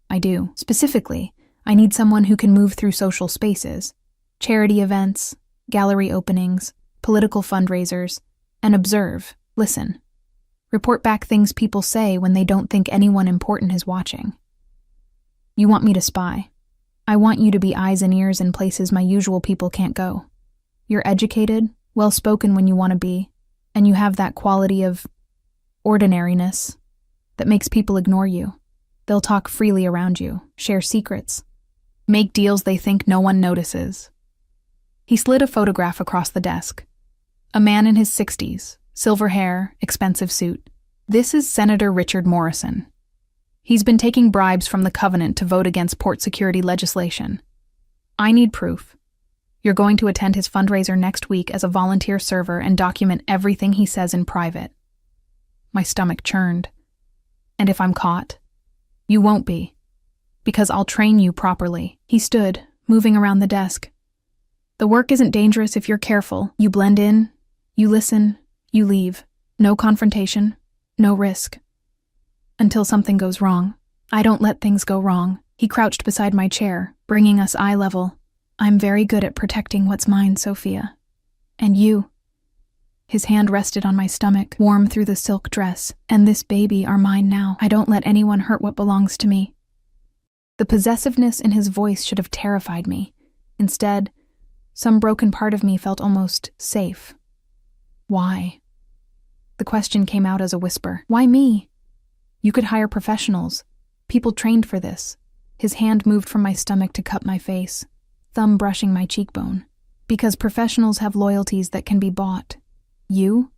I do. Specifically, I need someone who can move through social spaces, charity events, gallery openings, political fundraisers, and observe, listen. Report back things people say when they don't think anyone important is watching. You want me to spy. I want you to be eyes and ears in places my usual people can't go. You're educated, well-spoken when you want to be, and you have that quality of ordinariness that makes people ignore you. They'll talk freely around you, share secrets, make deals they think no one notices. He slid a photograph across the desk. A man in his 60s, silver hair, expensive suit. This is Senator Richard Morrison. He's been taking bribes from the Covenant to vote against port security legislation. I need proof. You're going to attend his fundraiser next week as a volunteer server and document everything he says in private. My stomach churned. And if I'm caught? You won't be. Because I'll train you properly. He stood, moving around the desk. The work isn't dangerous if you're careful. You blend in, You listen, you leave. No confrontation, no risk. Until something goes wrong. I don't let things go wrong. He crouched beside my chair, bringing us eye level. I'm very good at protecting what's mine, Sophia. And you. His hand rested on my stomach, warm through the silk dress, and this baby are mine now. I don't let anyone hurt what belongs to me. The possessiveness in his voice should have terrified me. Instead, some broken part of me felt almost safe. Why? The question came out as a whisper. Why me? You could hire professionals. People trained for this. His hand moved from my stomach to cup my face, thumb brushing my cheekbone. Because professionals have loyalties that can be bought. You?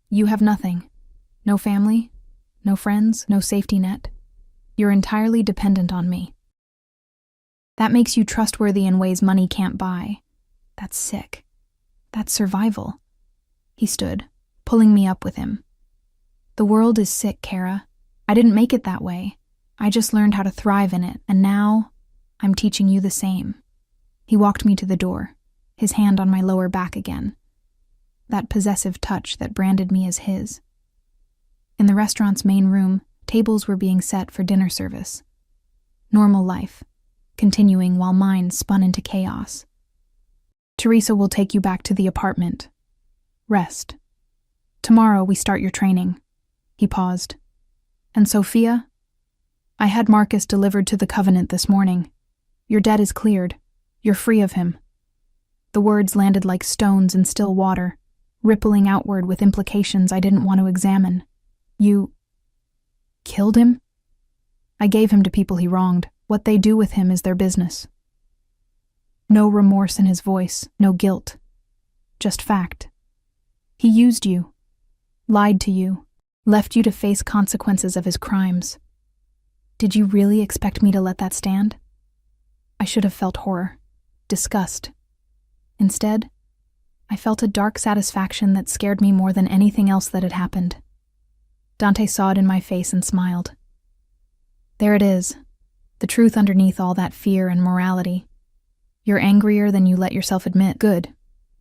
You have nothing. No family, no friends, no safety net. You're entirely dependent on me. That makes you trustworthy in ways money can't buy. That's sick. That's survival. He stood, pulling me up with him. The world is sick, Kara. I didn't make it that way. I just learned how to thrive in it, and now I'm teaching you the same. He walked me to the door, his hand on my lower back again. That possessive touch that branded me as his. In the restaurant's main room, tables were being set for dinner service. Normal life, continuing while mine spun into chaos. Teresa will take you back to the apartment. Rest. Tomorrow we start your training. He paused. And Sophia? I had Marcus delivered to the Covenant this morning. Your debt is cleared. You're free of him. The words landed like stones in still water, rippling outward with implications I didn't want to examine. You killed him? I gave him to people he wronged. What they do with him is their business. No remorse in his voice, no guilt. Just fact. He used you, lied to you, left you to face consequences of his crimes. Did you really expect me to let that stand? I should have felt horror, disgust. Instead, I felt a dark satisfaction that scared me more than anything else that had happened. Dante saw it in my face and smiled. There it is, the truth underneath all that fear and morality. You're angrier than you let yourself admit. Good.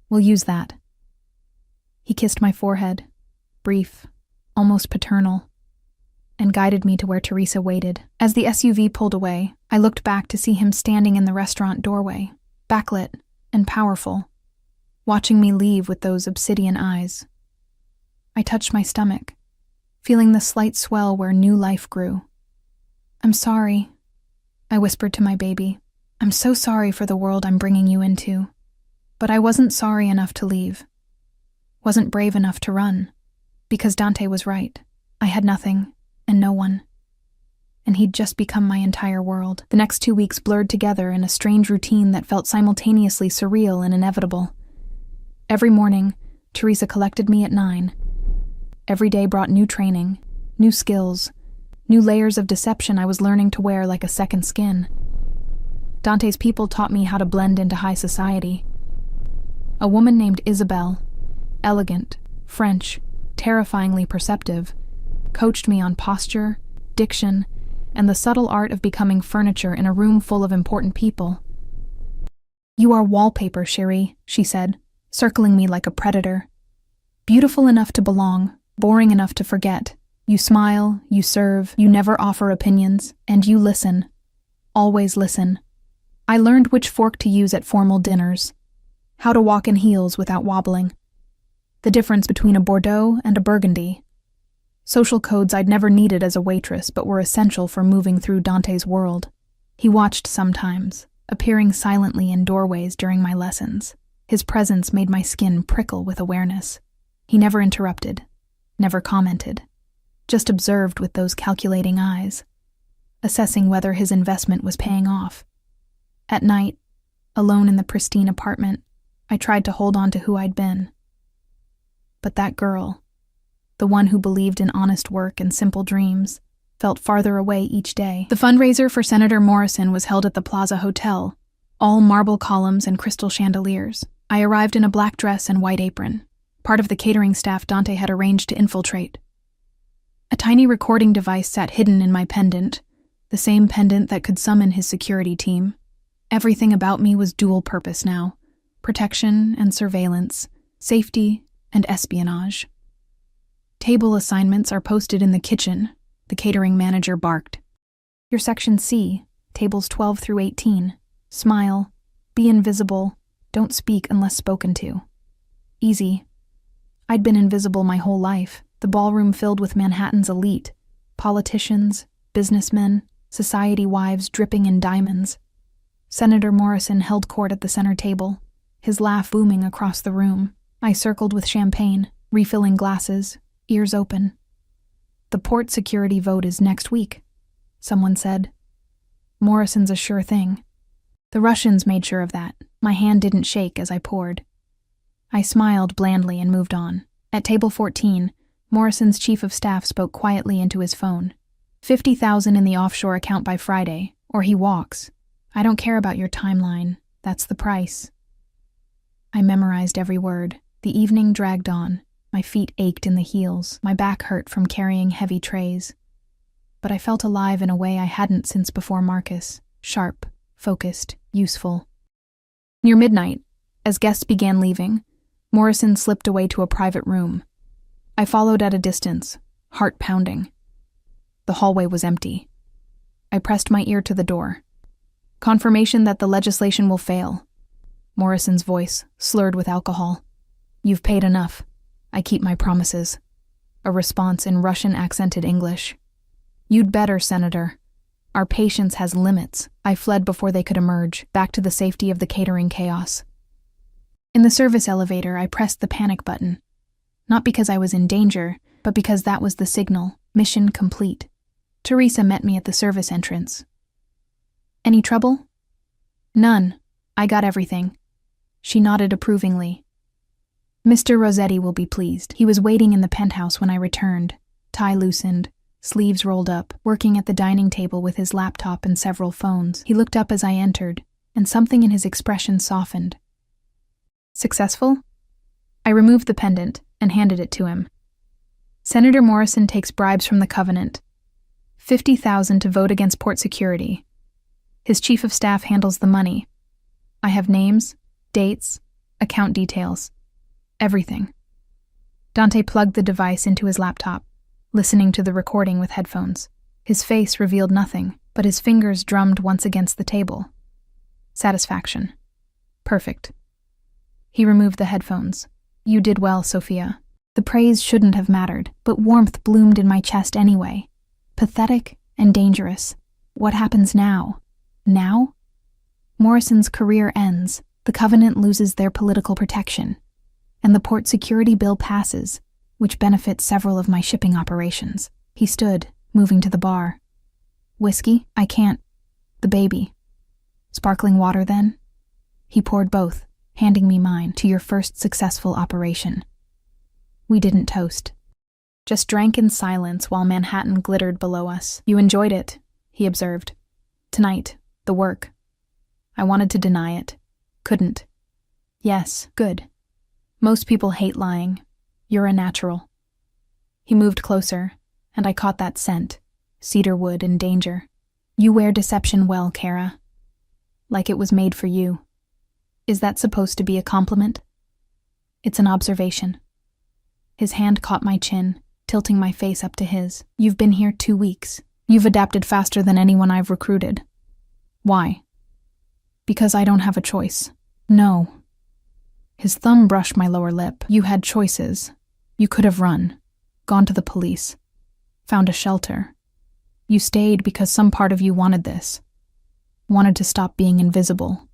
We'll use that. He kissed my forehead, brief, almost paternal, and guided me to where Teresa waited. As the SUV pulled away, I looked back to see him standing in the restaurant doorway, backlit and powerful, watching me leave with those obsidian eyes. I touched my stomach, feeling the slight swell where new life grew. I'm sorry, I whispered to my baby. I'm so sorry for the world I'm bringing you into. But I wasn't sorry enough to leave. Wasn't brave enough to run. Because Dante was right. I had nothing, and no one. And he'd just become my entire world. The next 2 weeks blurred together in a strange routine that felt simultaneously surreal and inevitable. Every morning, Teresa collected me at 9. Every day brought new training, new skills, new layers of deception I was learning to wear like a second skin. Dante's people taught me how to blend into high society. A woman named Isabel, elegant, French, terrifyingly perceptive, coached me on posture, diction, and the subtle art of becoming furniture in a room full of important people. You are wallpaper, chérie, she said, circling me like a predator. Beautiful enough to belong, boring enough to forget. You smile, you serve, you never offer opinions, and you listen. Always listen. I learned which fork to use at formal dinners, how to walk in heels without wobbling, the difference between a Bordeaux and a Burgundy, social codes I'd never needed as a waitress but were essential for moving through Dante's world. He watched sometimes, appearing silently in doorways during my lessons. His presence made my skin prickle with awareness. He never interrupted, never commented, just observed with those calculating eyes, assessing whether his investment was paying off. At night, alone in the pristine apartment, I tried to hold on to who I'd been. But that girl, the one who believed in honest work and simple dreams, felt farther away each day. The fundraiser for Senator Morrison was held at the Plaza Hotel, all marble columns and crystal chandeliers. I arrived in a black dress and white apron, part of the catering staff Dante had arranged to infiltrate. A tiny recording device sat hidden in my pendant, the same pendant that could summon his security team. Everything about me was dual purpose now, protection and surveillance, safety and espionage. Table assignments are posted in the kitchen, the catering manager barked. Your section C, tables 12 through 18. Smile, be invisible, don't speak unless spoken to. Easy. I'd been invisible my whole life, the ballroom filled with Manhattan's elite, politicians, businessmen, society wives dripping in diamonds. Senator Morrison held court at the center table, his laugh booming across the room. I circled with champagne, refilling glasses, ears open. The port security vote is next week, someone said. Morrison's a sure thing. The Russians made sure of that. My hand didn't shake as I poured. I smiled blandly and moved on. At table 14, Morrison's chief of staff spoke quietly into his phone. 50,000 in the offshore account by Friday, or he walks. I don't care about your timeline. That's the price. I memorized every word. The evening dragged on. My feet ached in the heels. My back hurt from carrying heavy trays. But I felt alive in a way I hadn't since before Marcus. Sharp, focused, useful. Near midnight, as guests began leaving, Morrison slipped away to a private room. I followed at a distance, heart pounding. The hallway was empty. I pressed my ear to the door. Confirmation that the legislation will fail. Morrison's voice, slurred with alcohol. You've paid enough. I keep my promises. A response in Russian-accented English. You'd better, Senator. Our patience has limits. I fled before they could emerge, back to the safety of the catering chaos. In the service elevator, I pressed the panic button. Not because I was in danger, but because that was the signal. Mission complete. Teresa met me at the service entrance. Any trouble? None. I got everything. She nodded approvingly. Mr. Rossetti will be pleased. He was waiting in the penthouse when I returned, tie loosened, sleeves rolled up, working at the dining table with his laptop and several phones. He looked up as I entered, and something in his expression softened. Successful? I removed the pendant and handed it to him. Senator Morrison takes bribes from the Covenant. 50,000 to vote against port security. His chief of staff handles the money. I have names, dates, account details. Everything. Dante plugged the device into his laptop, listening to the recording with headphones. His face revealed nothing, but his fingers drummed once against the table. Satisfaction. Perfect. He removed the headphones. You did well, Sophia. The praise shouldn't have mattered, but warmth bloomed in my chest anyway. Pathetic and dangerous. What happens now? Now? Morrison's career ends, the Covenant loses their political protection, and the port security bill passes, which benefits several of my shipping operations. He stood, moving to the bar. Whiskey? I can't. The baby. Sparkling water, then? He poured both, handing me mine. To your first successful operation. We didn't toast. Just drank in silence while Manhattan glittered below us. You enjoyed it, he observed. Tonight, the work. I wanted to deny it. Couldn't. Yes, good. Most people hate lying. You're a natural. He moved closer, and I caught that scent. Cedarwood and danger. You wear deception well, Kara. Like it was made for you. Is that supposed to be a compliment? It's an observation. His hand caught my chin, tilting my face up to his. You've been here 2 weeks. You've adapted faster than anyone I've recruited. Why? Because I don't have a choice. No. His thumb brushed my lower lip. You had choices. You could have run, gone to the police, found a shelter. You stayed because some part of you wanted this. Wanted to stop being invisible.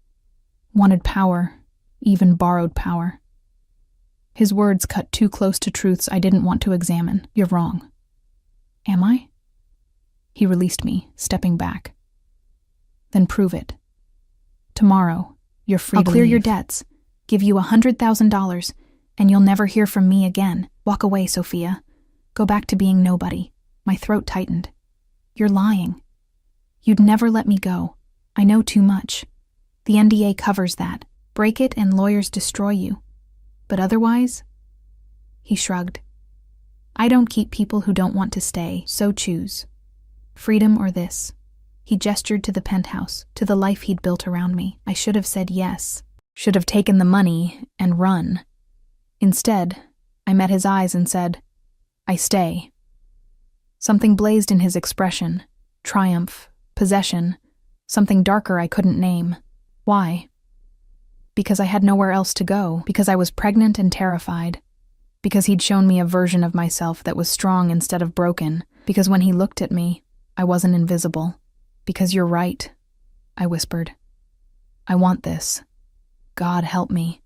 Wanted power, even borrowed power. His words cut too close to truths I didn't want to examine. You're wrong. Am I? He released me, stepping back. Then prove it. Tomorrow, you're free to leave. I'll clear your debts, give you $100,000, and you'll never hear from me again. Walk away, Sophia. Go back to being nobody. My throat tightened. You're lying. You'd never let me go. I know too much. The NDA covers that. Break it and lawyers destroy you. But otherwise? He shrugged. I don't keep people who don't want to stay, so choose. Freedom or this. He gestured to the penthouse, to the life he'd built around me. I should have said yes. Should have taken the money and run. Instead, I met his eyes and said, "I stay." Something blazed in his expression. Triumph, possession, something darker I couldn't name. Why? Because I had nowhere else to go, because I was pregnant and terrified, because he'd shown me a version of myself that was strong instead of broken, because when he looked at me, I wasn't invisible. Because you're right, I whispered. I want this. God help me.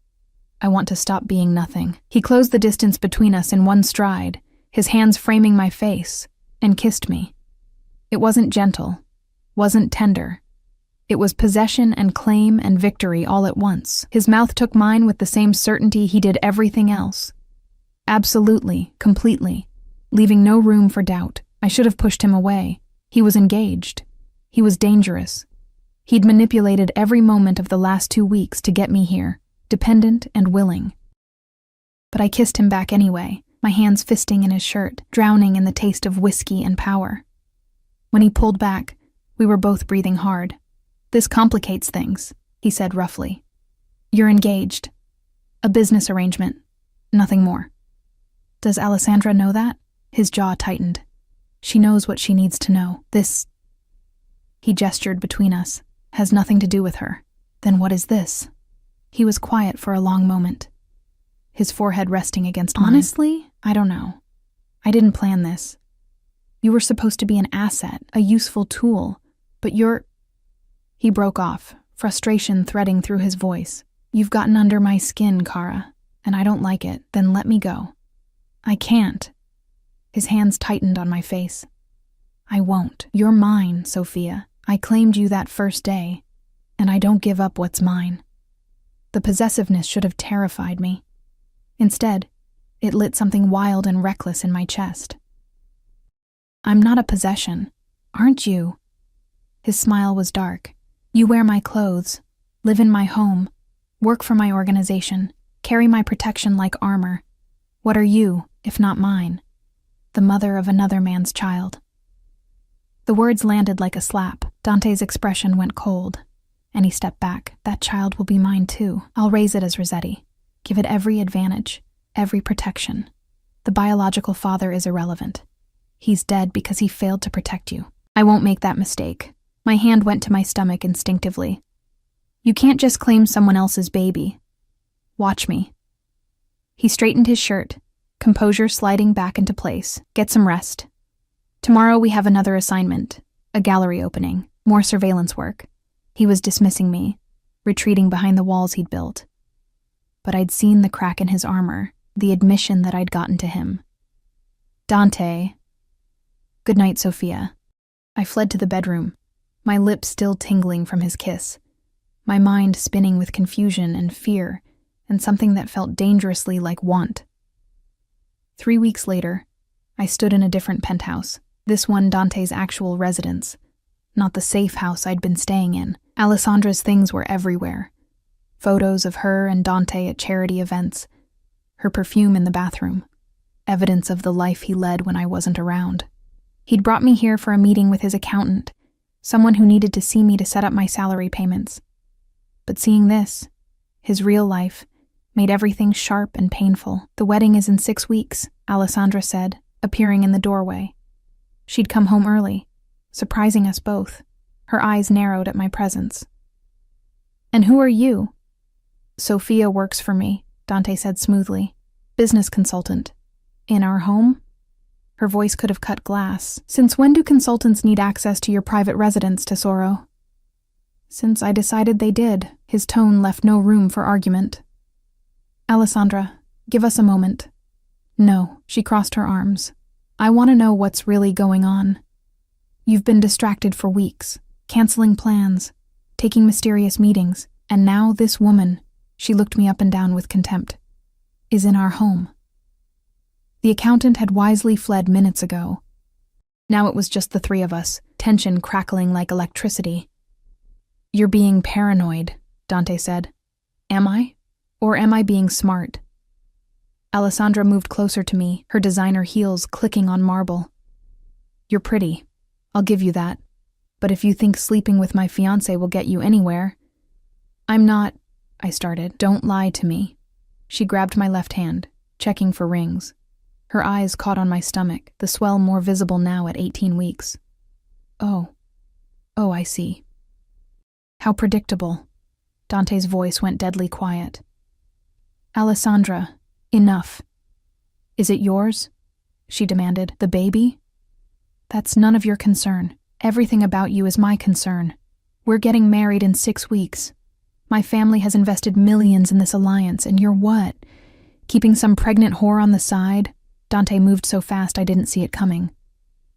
I want to stop being nothing. He closed the distance between us in one stride, his hands framing my face, and kissed me. It wasn't gentle, wasn't tender. It was possession and claim and victory all at once. His mouth took mine with the same certainty he did everything else. Absolutely, completely, leaving no room for doubt. I should have pushed him away. He was engaged. He was dangerous. He'd manipulated every moment of the last 2 weeks to get me here, dependent and willing. But I kissed him back anyway, my hands fisting in his shirt, drowning in the taste of whiskey and power. When he pulled back, we were both breathing hard. "This complicates things," he said roughly. "You're engaged. A business arrangement. Nothing more." "Does Alessandra know that?" His jaw tightened. "She knows what she needs to know. This," he gestured between us, "has nothing to do with her." "Then what is this?" He was quiet for a long moment, his forehead resting against mine. "Honestly, I don't know. I didn't plan this. You were supposed to be an asset, a useful tool, but you're—" He broke off, frustration threading through his voice. "You've gotten under my skin, Kara, and I don't like it. Then let me go." "I can't." His hands tightened on my face. "I won't. You're mine, Sophia. I claimed you that first day, and I don't give up what's mine." The possessiveness should have terrified me. Instead, it lit something wild and reckless in my chest. "I'm not a possession, aren't you?" His smile was dark. "You wear my clothes, live in my home, work for my organization, carry my protection like armor. What are you, if not mine? The mother of another man's child." The words landed like a slap. Dante's expression went cold, and he stepped back. "That child will be mine too. I'll raise it as Rossetti. Give it every advantage, every protection. The biological father is irrelevant. He's dead because he failed to protect you. I won't make that mistake." My hand went to my stomach instinctively. "You can't just claim someone else's baby. Watch me." He straightened his shirt, composure sliding back into place. "Get some rest. Tomorrow we have another assignment, a gallery opening, more surveillance work." He was dismissing me, retreating behind the walls he'd built. But I'd seen the crack in his armor, the admission that I'd gotten to him. "Dante." "Good night, Sophia." I fled to the bedroom, my lips still tingling from his kiss, my mind spinning with confusion and fear and something that felt dangerously like want. 3 weeks later, I stood in a different penthouse, this one Dante's actual residence, not the safe house I'd been staying in. Alessandra's things were everywhere. Photos of her and Dante at charity events, her perfume in the bathroom, evidence of the life he led when I wasn't around. He'd brought me here for a meeting with his accountant, someone who needed to see me to set up my salary payments. But seeing this, his real life, made everything sharp and painful. "The wedding is in 6 weeks, Alessandra said, appearing in the doorway. She'd come home early, surprising us both. Her eyes narrowed at my presence. "And who are you?" "Sophia works for me," Dante said smoothly. "Business consultant. In our home?" Her voice could have cut glass. "Since when do consultants need access to your private residence, Tesoro?" "Since I decided they did." His tone left no room for argument. "Alessandra, give us a moment." "No," she crossed her arms. "I want to know what's really going on. You've been distracted for weeks, canceling plans, taking mysterious meetings, and now this woman," she looked me up and down with contempt, "is in our home." The accountant had wisely fled minutes ago. Now it was just the three of us, tension crackling like electricity. "You're being paranoid," Dante said. "Am I? Or am I being smart?" Alessandra moved closer to me, her designer heels clicking on marble. "You're pretty. I'll give you that. But if you think sleeping with my fiancé will get you anywhere—" "I'm not," I started. "Don't lie to me." She grabbed my left hand, checking for rings. Her eyes caught on my stomach, the swell more visible now at 18 weeks. Oh, I see. How predictable. Dante's voice went deadly quiet. Alessandra, enough. Is it yours? She demanded. The baby? That's none of your concern. Everything about you is my concern. We're getting married in 6 weeks. My family has invested millions in this alliance, and you're what? Keeping some pregnant whore on the side? Dante moved so fast I didn't see it coming.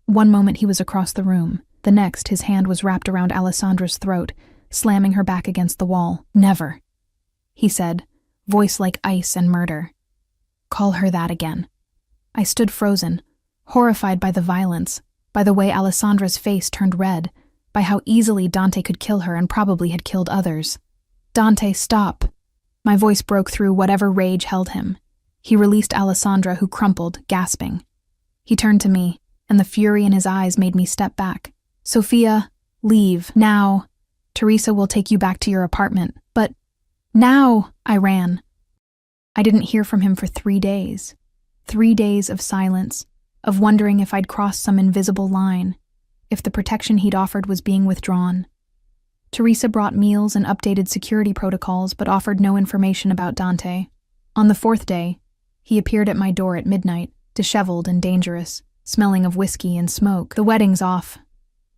One moment he was across the room. The next, his hand was wrapped around Alessandra's throat, slamming her back against the wall. Never, he said, voice like ice and murder. Call her that again. I stood frozen, horrified by the violence, by the way Alessandra's face turned red, by how easily Dante could kill her and probably had killed others. Dante, stop. My voice broke through whatever rage held him. He released Alessandra, who crumpled, gasping. He turned to me, and the fury in his eyes made me step back. Sophia, leave, now. Teresa will take you back to your apartment. But now, I ran. I didn't hear from him for 3 days. 3 days of silence, of wondering if I'd crossed some invisible line, if the protection he'd offered was being withdrawn. Teresa brought meals and updated security protocols, but offered no information about Dante. On the 4th day, he appeared at my door at midnight, disheveled and dangerous, smelling of whiskey and smoke. The wedding's off,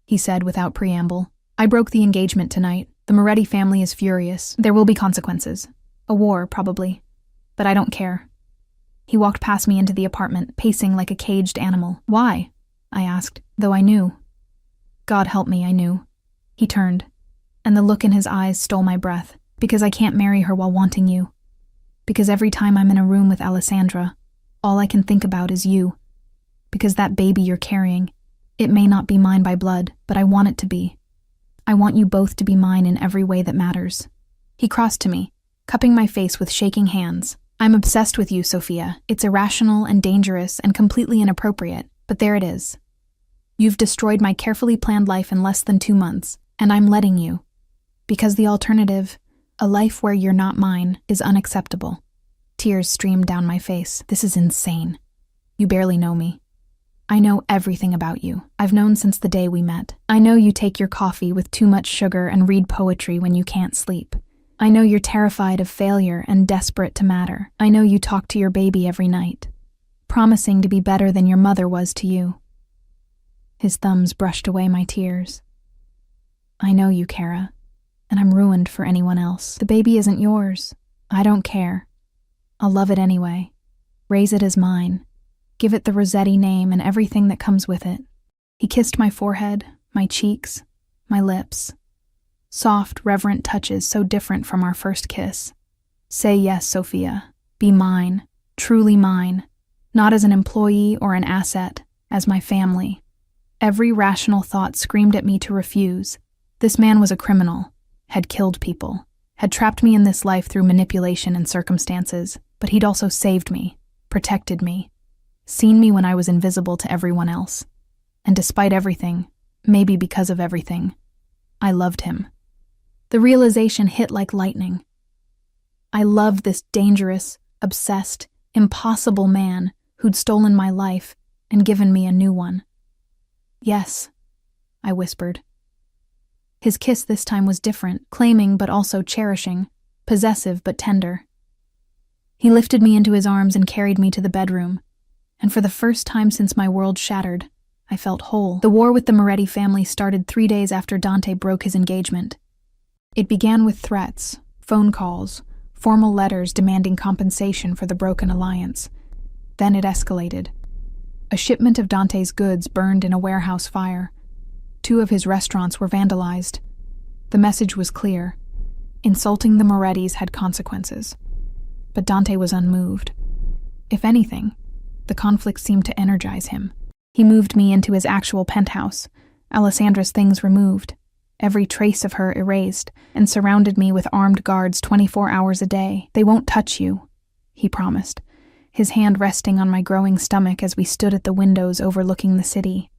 he said without preamble. I broke the engagement tonight. The Moretti family is furious. There will be consequences. A war, probably. But I don't care. He walked past me into the apartment, pacing like a caged animal. Why? I asked, though I knew. God help me, I knew. He turned, and the look in his eyes stole my breath. Because I can't marry her while wanting you. Because every time I'm in a room with Alessandra, all I can think about is you. Because that baby you're carrying, it may not be mine by blood, but I want it to be. I want you both to be mine in every way that matters. He crossed to me, cupping my face with shaking hands. I'm obsessed with you, Sophia. It's irrational and dangerous and completely inappropriate, but there it is. You've destroyed my carefully planned life in less than 2 months, and I'm letting you. Because the alternative, a life where you're not mine, is unacceptable. Tears streamed down my face. This is insane. You barely know me. I know everything about you. I've known since the day we met. I know you take your coffee with too much sugar and read poetry when you can't sleep. I know you're terrified of failure and desperate to matter. I know you talk to your baby every night, promising to be better than your mother was to you. His thumbs brushed away my tears. I know you, Kara, and I'm ruined for anyone else. The baby isn't yours. I don't care. I'll love it anyway. Raise it as mine. Give it the Rossetti name and everything that comes with it. He kissed my forehead, my cheeks, my lips. Soft, reverent touches so different from our first kiss. Say yes, Sophia. Be mine, truly mine. Not as an employee or an asset, as my family. Every rational thought screamed at me to refuse. This man was a criminal, had killed people, had trapped me in this life through manipulation and circumstances, but he'd also saved me, protected me, seen me when I was invisible to everyone else. And despite everything, maybe because of everything, I loved him. The realization hit like lightning. I loved this dangerous, obsessed, impossible man who'd stolen my life and given me a new one. Yes, I whispered. His kiss this time was different, claiming but also cherishing, possessive but tender. He lifted me into his arms and carried me to the bedroom, and for the first time since my world shattered, I felt whole. The war with the Moretti family started 3 days after Dante broke his engagement. It began with threats, phone calls, formal letters demanding compensation for the broken alliance. Then it escalated. A shipment of Dante's goods burned in a warehouse fire. 2 of his restaurants were vandalized. The message was clear. Insulting the Morettis had consequences. But Dante was unmoved. If anything, the conflict seemed to energize him. He moved me into his actual penthouse, Alessandra's things removed, every trace of her erased, and surrounded me with armed guards 24 hours a day. They won't touch you, he promised, his hand resting on my growing stomach as we stood at the windows overlooking the city.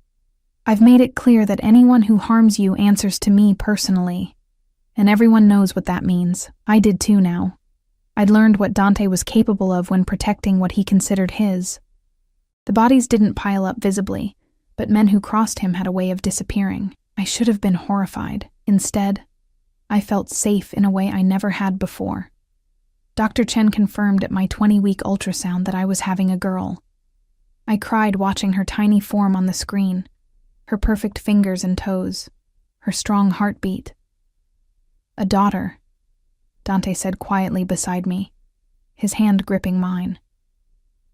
I've made it clear that anyone who harms you answers to me personally, and everyone knows what that means. I did too now. I'd learned what Dante was capable of when protecting what he considered his. The bodies didn't pile up visibly, but men who crossed him had a way of disappearing. I should have been horrified. Instead, I felt safe in a way I never had before. Dr. Chen confirmed at my 20-week ultrasound that I was having a girl. I cried watching her tiny form on the screen, her perfect fingers and toes, her strong heartbeat. A daughter, Dante said quietly beside me, his hand gripping mine.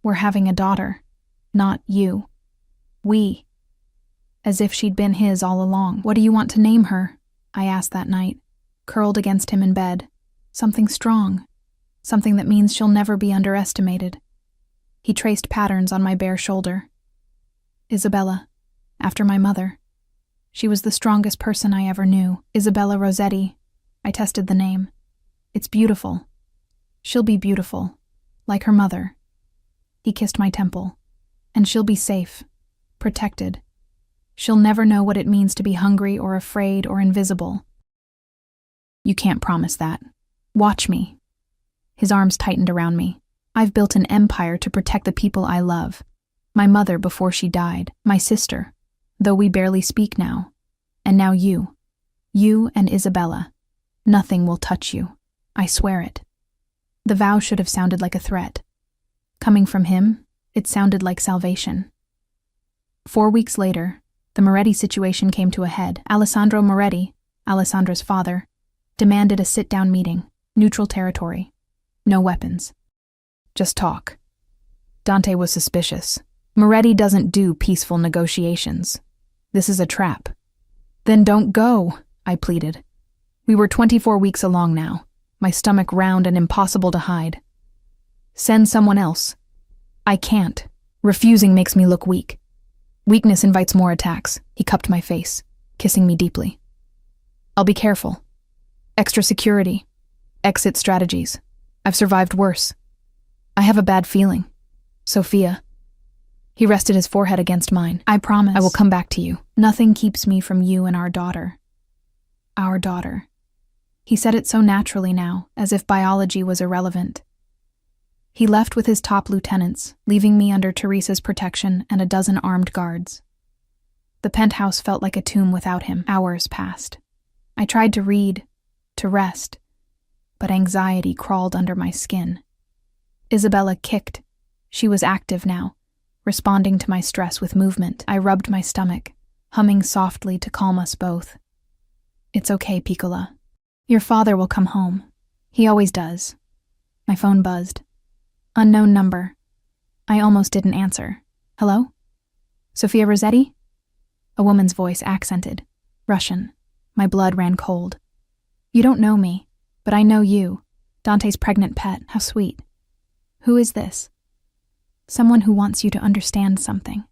We're having a daughter, not you. We. As if she'd been his all along. What do you want to name her? I asked that night, curled against him in bed. Something strong. Something that means she'll never be underestimated. He traced patterns on my bare shoulder. Isabella, after my mother. She was the strongest person I ever knew. Isabella Rossetti. I tested the name. It's beautiful. She'll be beautiful, like her mother. He kissed my temple. And she'll be safe, protected. She'll never know what it means to be hungry or afraid or invisible. You can't promise that. Watch me. His arms tightened around me. I've built an empire to protect the people I love. My mother before she died, my sister, though we barely speak now. And now you. You and Isabella. Nothing will touch you. I swear it. The vow should have sounded like a threat. Coming from him, it sounded like salvation. 4 weeks later, the Moretti situation came to a head. Alessandro Moretti, Alessandra's father, demanded a sit-down meeting, neutral territory. No weapons. Just talk. Dante was suspicious. Moretti doesn't do peaceful negotiations. This is a trap. Then don't go, I pleaded. We were 24 weeks along now, my stomach round and impossible to hide. Send someone else. I can't. Refusing makes me look weak. Weakness invites more attacks. He cupped my face, kissing me deeply. I'll be careful. Extra security. Exit strategies. I've survived worse. I have a bad feeling. Sophia. He rested his forehead against mine. I promise. I will come back to you. Nothing keeps me from you and our daughter. Our daughter. He said it so naturally now, as if biology was irrelevant. He left with his top lieutenants, leaving me under Teresa's protection and a dozen armed guards. The penthouse felt like a tomb without him. Hours passed. I tried to read, to rest, but anxiety crawled under my skin. Isabella kicked. She was active now, responding to my stress with movement. I rubbed my stomach, humming softly to calm us both. It's okay, Piccola. Your father will come home. He always does. My phone buzzed. Unknown number. I almost didn't answer. Hello? Sophia Rossetti? A woman's voice accented. Russian. My blood ran cold. You don't know me, but I know you. Dante's pregnant pet. How sweet. Who is this? Someone who wants you to understand something.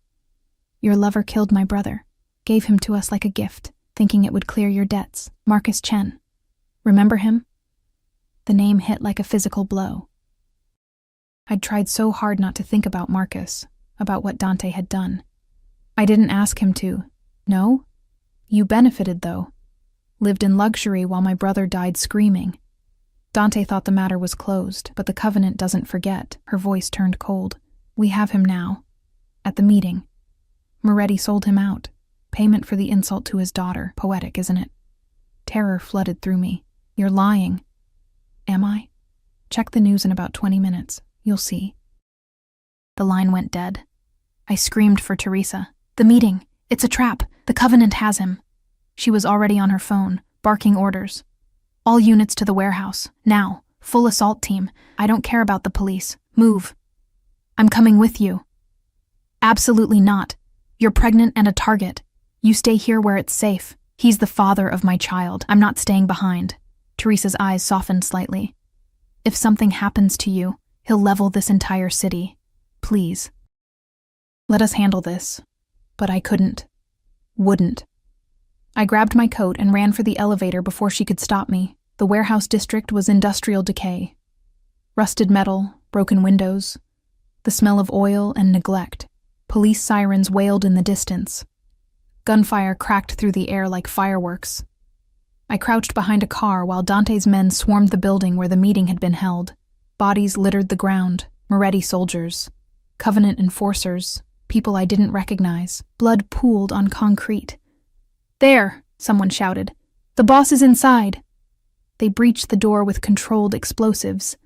Your lover killed my brother, gave him to us like a gift, thinking it would clear your debts. Marcus Chen. Remember him? The name hit like a physical blow. I'd tried so hard not to think about Marcus, about what Dante had done. I didn't ask him to. No? You benefited, though. Lived in luxury while my brother died screaming. Dante thought the matter was closed, but the covenant doesn't forget. Her voice turned cold. We have him now. At the meeting. Moretti sold him out. Payment for the insult to his daughter. Poetic, isn't it? Terror flooded through me. You're lying. Am I? Check the news in about 20 minutes. You'll see. The line went dead. I screamed for Teresa. The meeting. It's a trap. The covenant has him. She was already on her phone, barking orders. All units to the warehouse. Now. Full assault team. I don't care about the police. Move. I'm coming with you. Absolutely not. You're pregnant and a target. You stay here where it's safe. He's the father of my child. I'm not staying behind. Teresa's eyes softened slightly. If something happens to you, he'll level this entire city. Please. Let us handle this. But I couldn't. Wouldn't. I grabbed my coat and ran for the elevator before she could stop me. The warehouse district was industrial decay. Rusted metal, broken windows, the smell of oil and neglect. Police sirens wailed in the distance. Gunfire cracked through the air like fireworks. I crouched behind a car while Dante's men swarmed the building where the meeting had been held. Bodies littered the ground, Moretti soldiers, Covenant enforcers, people I didn't recognize. Blood pooled on concrete. "There!" someone shouted. "The boss is inside!" They breached the door with controlled explosives.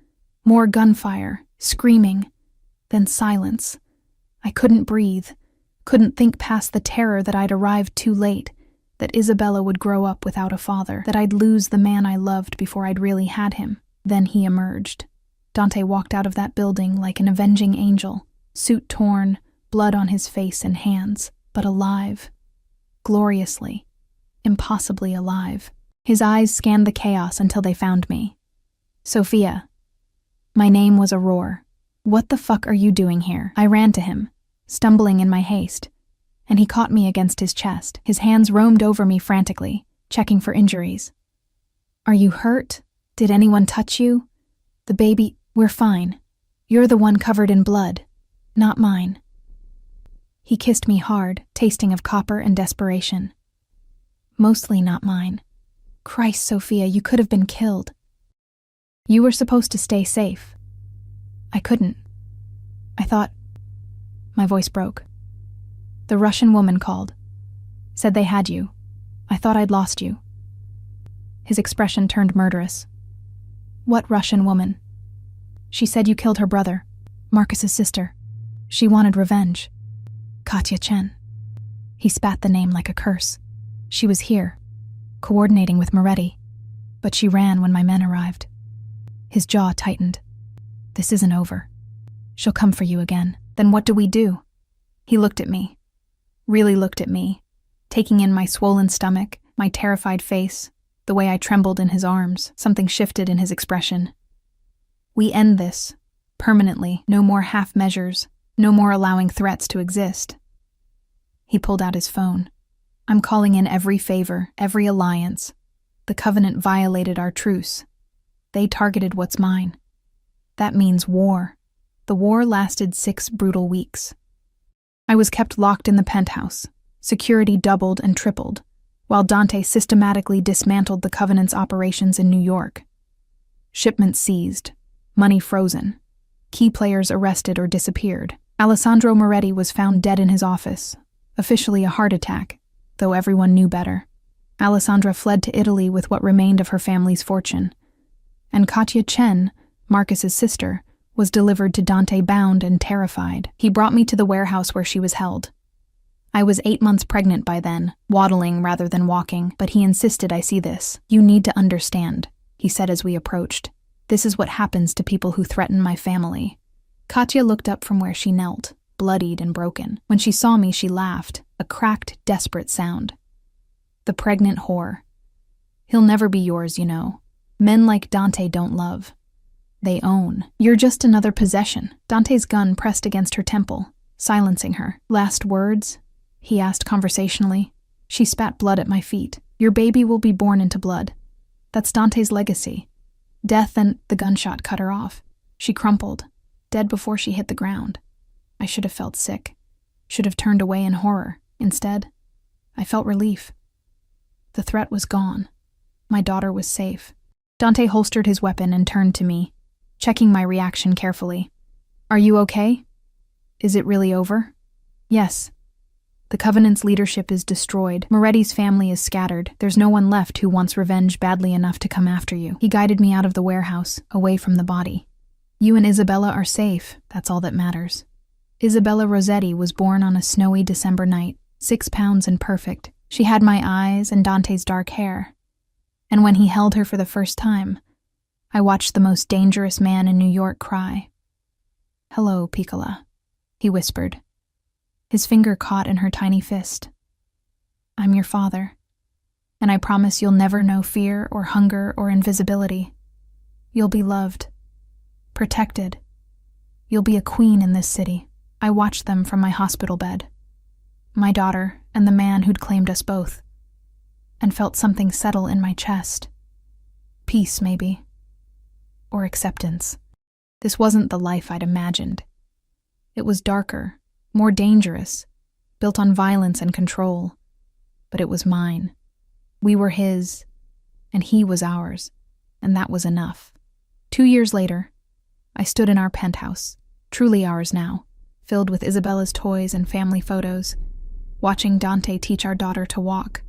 More gunfire, screaming, then silence. I couldn't breathe, couldn't think past the terror that I'd arrived too late, that Isabella would grow up without a father, that I'd lose the man I loved before I'd really had him. Then he emerged. Dante walked out of that building like an avenging angel, suit torn, blood on his face and hands, but alive. Gloriously, impossibly alive. His eyes scanned the chaos until they found me. "Sophia." My name was a roar. "What the fuck are you doing here?" I ran to him, stumbling in my haste, and he caught me against his chest. His hands roamed over me frantically, checking for injuries. "Are you hurt? Did anyone touch you?" "The baby, we're fine. You're the one covered in blood, not mine." He kissed me hard, tasting of copper and desperation. "Mostly not mine. Christ, Sophia, you could have been killed. You were supposed to stay safe." I couldn't. I thought... My voice broke. "The Russian woman called. Said they had you. I thought I'd lost you." His expression turned murderous. "What Russian woman?" "She said you killed her brother, Marcus's sister. She wanted revenge. Katya Chen." He spat the name like a curse. "She was here, coordinating with Moretti, but she ran when my men arrived." His jaw tightened. "This isn't over. She'll come for you again." "Then what do we do?" He looked at me. Really looked at me, taking in my swollen stomach, my terrified face, the way I trembled in his arms. Something shifted in his expression. "We end this, permanently. No more half measures, no more allowing threats to exist." He pulled out his phone. "I'm calling in every favor, every alliance. The Covenant violated our truce. They targeted what's mine. That means war." The war lasted 6 brutal weeks. I was kept locked in the penthouse, security doubled and tripled, while Dante systematically dismantled the Covenant's operations in New York. Shipments seized, money frozen, key players arrested or disappeared. Alessandro Moretti was found dead in his office, officially a heart attack, though everyone knew better. Alessandra fled to Italy with what remained of her family's fortune, and Katya Chen, Marcus's sister, was delivered to Dante bound and terrified. He brought me to the warehouse where she was held. I was 8 months pregnant by then, waddling rather than walking, but he insisted I see this. "You need to understand," he said as we approached. "This is what happens to people who threaten my family." Katya looked up from where she knelt, bloodied and broken. When she saw me, she laughed, a cracked, desperate sound. "The pregnant whore. He'll never be yours, you know. Men like Dante don't love. They own. You're just another possession." Dante's gun pressed against her temple, silencing her. "Last words?" he asked conversationally. She spat blood at my feet. "Your baby will be born into blood. That's Dante's legacy. Death and..." The gunshot cut her off. She crumpled, dead before she hit the ground. I should have felt sick, should have turned away in horror. Instead, I felt relief. The threat was gone. My daughter was safe. Dante holstered his weapon and turned to me, checking my reaction carefully. "Are you okay? Is it really over?" "Yes. The Covenant's leadership is destroyed. Moretti's family is scattered. There's no one left who wants revenge badly enough to come after you." He guided me out of the warehouse, away from the body. "You and Isabella are safe. That's all that matters." Isabella Rossetti was born on a snowy December night, 6 pounds and perfect. She had my eyes and Dante's dark hair. And when he held her for the first time, I watched the most dangerous man in New York cry. "Hello, Piccola," he whispered. His finger caught in her tiny fist. "I'm your father, and I promise you'll never know fear or hunger or invisibility. You'll be loved, protected. You'll be a queen in this city." I watched them from my hospital bed, my daughter and the man who'd claimed us both, and felt something settle in my chest. Peace, maybe. Or acceptance. This wasn't the life I'd imagined. It was darker, more dangerous, built on violence and control. But it was mine. We were his, and he was ours, and that was enough. 2 years later, I stood in our penthouse, truly ours now, filled with Isabella's toys and family photos, watching Dante teach our daughter to walk.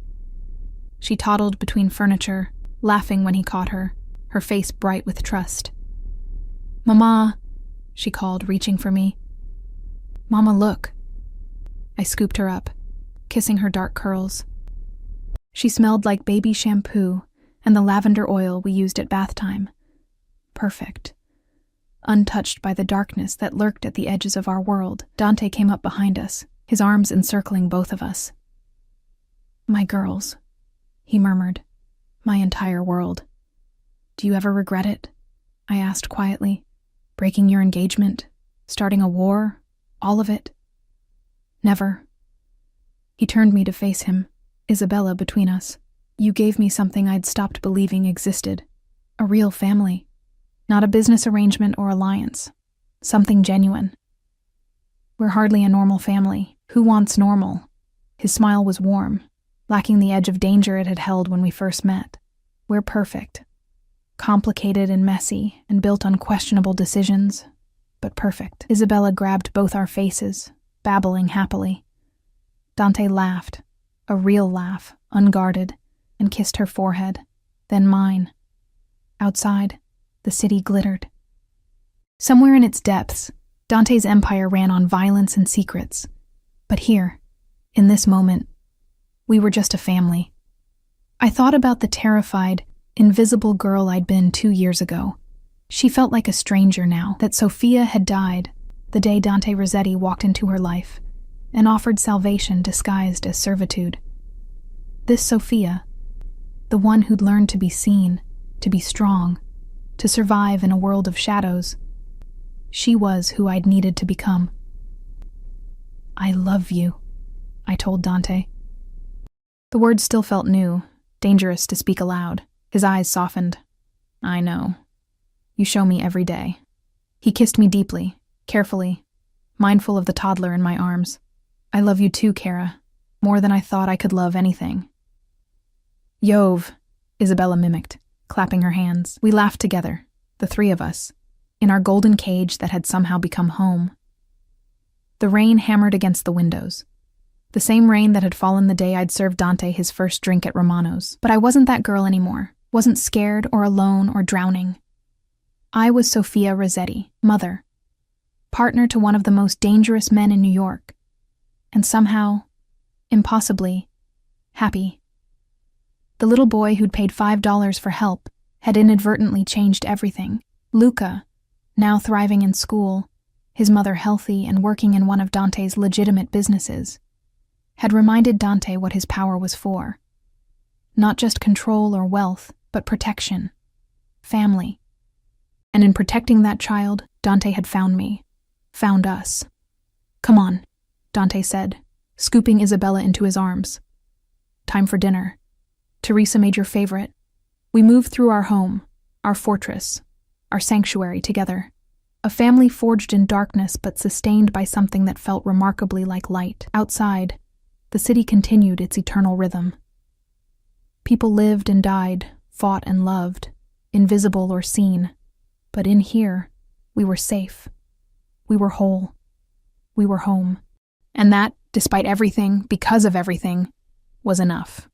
She toddled between furniture, laughing when he caught her, her face bright with trust. "Mama," she called, reaching for me. "Mama, look." I scooped her up, kissing her dark curls. She smelled like baby shampoo and the lavender oil we used at bath time. Perfect. Untouched by the darkness that lurked at the edges of our world, Dante came up behind us, his arms encircling both of us. "My girls," he murmured, "my entire world. Do you ever regret it?" I asked quietly. "Breaking your engagement? Starting a war? All of it?" "Never." He turned me to face him, Isabella between us. "You gave me something I'd stopped believing existed. A real family. Not a business arrangement or alliance. Something genuine. We're hardly a normal family. Who wants normal?" His smile was warm, lacking the edge of danger it had held when we first met. "We're perfect. Complicated and messy, and built on questionable decisions, but perfect." Isabella grabbed both our faces, babbling happily. Dante laughed, a real laugh, unguarded, and kissed her forehead, then mine. Outside, the city glittered. Somewhere in its depths, Dante's empire ran on violence and secrets. But here, in this moment, we were just a family. I thought about the terrified, invisible girl I'd been 2 years ago. She felt like a stranger now, that Sophia had died the day Dante Rossetti walked into her life and offered salvation disguised as servitude. This Sophia, the one who'd learned to be seen, to be strong, to survive in a world of shadows, she was who I'd needed to become. "I love you," I told Dante. The words still felt new, dangerous to speak aloud. His eyes softened. "I know. You show me every day." He kissed me deeply, carefully, mindful of the toddler in my arms. "I love you too, Kara, more than I thought I could love anything." "Yov," Isabella mimicked, clapping her hands. We laughed together, the three of us, in our golden cage that had somehow become home. The rain hammered against the windows. The same rain that had fallen the day I'd served Dante his first drink at Romano's. But I wasn't that girl anymore, wasn't scared or alone or drowning. I was Sophia Rossetti, mother, partner to one of the most dangerous men in New York, and somehow, impossibly, happy. The little boy who'd paid $5 for help had inadvertently changed everything. Luca, now thriving in school, his mother healthy and working in one of Dante's legitimate businesses, had reminded Dante what his power was for. Not just control or wealth, but protection, family. And in protecting that child, Dante had found me, found us. "Come on," Dante said, scooping Isabella into his arms. "Time for dinner. Teresa made your favorite." We moved through our home, our fortress, our sanctuary together. A family forged in darkness but sustained by something that felt remarkably like light. Outside, the city continued its eternal rhythm. People lived and died, fought and loved, invisible or seen. But in here, we were safe. We were whole. We were home. And that, despite everything, because of everything, was enough.